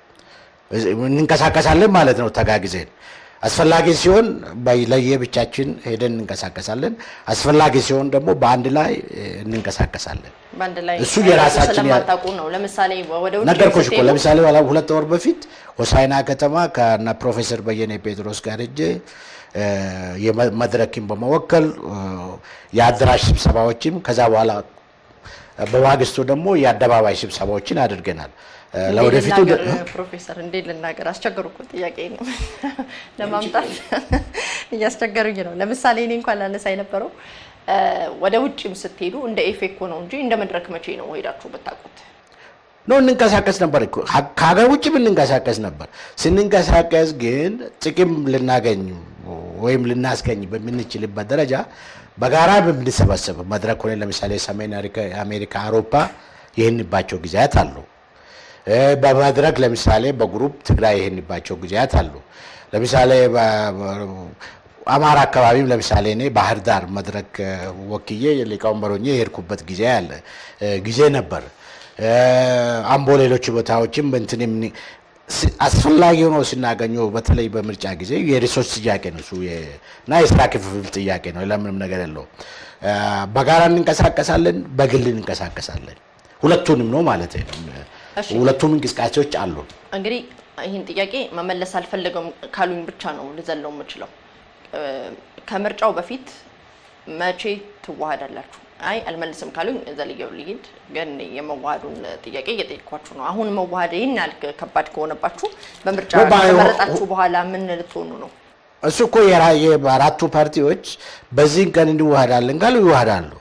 እንንቀሳቀሳለን ማለት ነው። ተጋግዘን አስፈላጊ ሲሆን ለየብቻችን ሄደን እንንቀሳቀሳለን። አስፈላጊ ሲሆን ደግሞ በአንድ ላይ እንንቀሳቀሳለን። በአንድ ላይ እሱ የራሳችን ስለማታውቁ ነው። ለምሳሌ ወደ ውጭ ነገርኩሽ እኮ ለምሳሌ 2 ወር በፊት ሆሳይና ከተማ ከነ ፕሮፌሰር በየነ ጴጥሮስ ጋር ሄጄ የመድረክን በመወከል የአዳራሽ ስብሰባዎችም ከዛ በኋላ በማግስቱ ደግሞ የአደባባይ ስብሰባዎችን አድርገናል። ለወደፊቱ ፕሮፌሰር እንዴት ልናገር አስቸገሩኩ። ጥያቄ ነው ለማምጣት እያስቸገሩኝ ነው። ለምሳሌ እኔ እንኳን ላነሳ የነበረው ወደ ውጭም ስትሄዱ እንደ ኤፌኮ ነው እንጂ እንደ መድረክ መቼ ነው ሄዳችሁ ብታውቁት? ነው እንንቀሳቀስ ነበር እኮ ከሀገር ውጭ ብንንቀሳቀስ ነበር። ስንንቀሳቀስ ግን ጥቅም ልናገኝ ወይም ልናስገኝ በምንችልበት ደረጃ በጋራ በምንሰበሰብ መድረክ ሆነ ለምሳሌ ሰሜን አሜሪካ፣ አውሮፓ ይህንባቸው ጊዜያት አሉ። በመድረክ ለምሳሌ በግሩፕ ትግራይ ይህንባቸው ጊዜያት አሉ። ለምሳሌ አማራ አካባቢም ለምሳሌ እኔ ባህር ዳር መድረክ ወክዬ ሊቀመንበር ሆኜ የሄድኩበት ጊዜ ነበር። አምቦ ሌሎች ቦታዎችም እንትን አስፈላጊ ሆኖ ስናገኘው በተለይ በምርጫ ጊዜ የሪሶርስ ጥያቄ ነው እሱ እና የስራ ክፍፍል ጥያቄ ነው። ለምንም ነገር የለው። በጋራ እንንቀሳቀሳለን፣ በግል እንንቀሳቀሳለን። ሁለቱንም ነው ማለት ነው። ሁለቱም እንቅስቃሴዎች አሉ። እንግዲህ ይህን ጥያቄ መመለስ አልፈለገም ካሉኝ ብቻ ነው ልዘለው የምችለው። ከምርጫው በፊት መቼ ትዋሃዳላችሁ? አይ አልመልስም ካሉኝ ዘልየው ልሂድ። ግን የመዋሃዱን ጥያቄ እየጠየኳችሁ ነው። አሁን መዋሃድ ይህን ያህል ከባድ ከሆነባችሁ በምርጫ ከመረጣችሁ በኋላ ምን ልትሆኑ ነው? እሱ እኮ የአራቱ ፓርቲዎች በዚህን ቀን እንዲዋሃዳለን ካሉ ይዋሃዳሉ።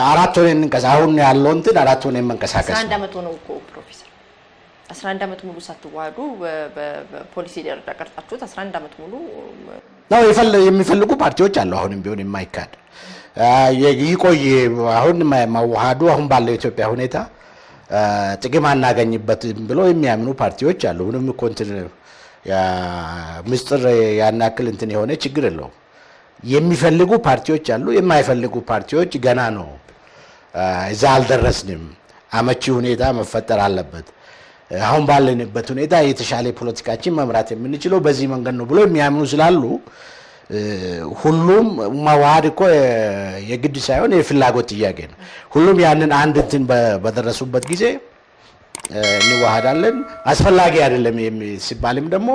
4 ሆነን እንንቀሳቀስ። አሁን ያለው እንትን 4 ሆነን መንቀሳቀስ 11 ዓመት ነው እኮ ፕሮፌሰር 11 ዓመት ሙሉ ሳትዋሃዱ በፖሊሲ ደረጃ ቀርጻችሁት 11 ዓመት ሙሉ ነው የሚፈልጉ ፓርቲዎች አሉ። አሁንም ቢሆን የማይካድ ይቆይ። አሁን መዋሃዱ አሁን ባለው ኢትዮጵያ ሁኔታ ጥቅም አናገኝበትም ብሎ የሚያምኑ ፓርቲዎች አሉ። ምንም እኮ እንትን ምስጢር ያናክል እንትን የሆነ ችግር የለውም። የሚፈልጉ ፓርቲዎች አሉ፣ የማይፈልጉ ፓርቲዎች ገና ነው እዛ አልደረስንም፣ አመቺ ሁኔታ መፈጠር አለበት፣ አሁን ባለንበት ሁኔታ የተሻለ ፖለቲካችን መምራት የምንችለው በዚህ መንገድ ነው ብሎ የሚያምኑ ስላሉ ሁሉም መዋሃድ እኮ የግድ ሳይሆን የፍላጎት ጥያቄ ነው። ሁሉም ያንን አንድ እንትን በደረሱበት ጊዜ እንዋሃዳለን። አስፈላጊ አይደለም ሲባልም ደግሞ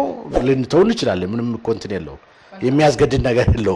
ልንተው እንችላለን። ምንም እኮ እንትን የለውም፣ የሚያስገድድ ነገር የለውም።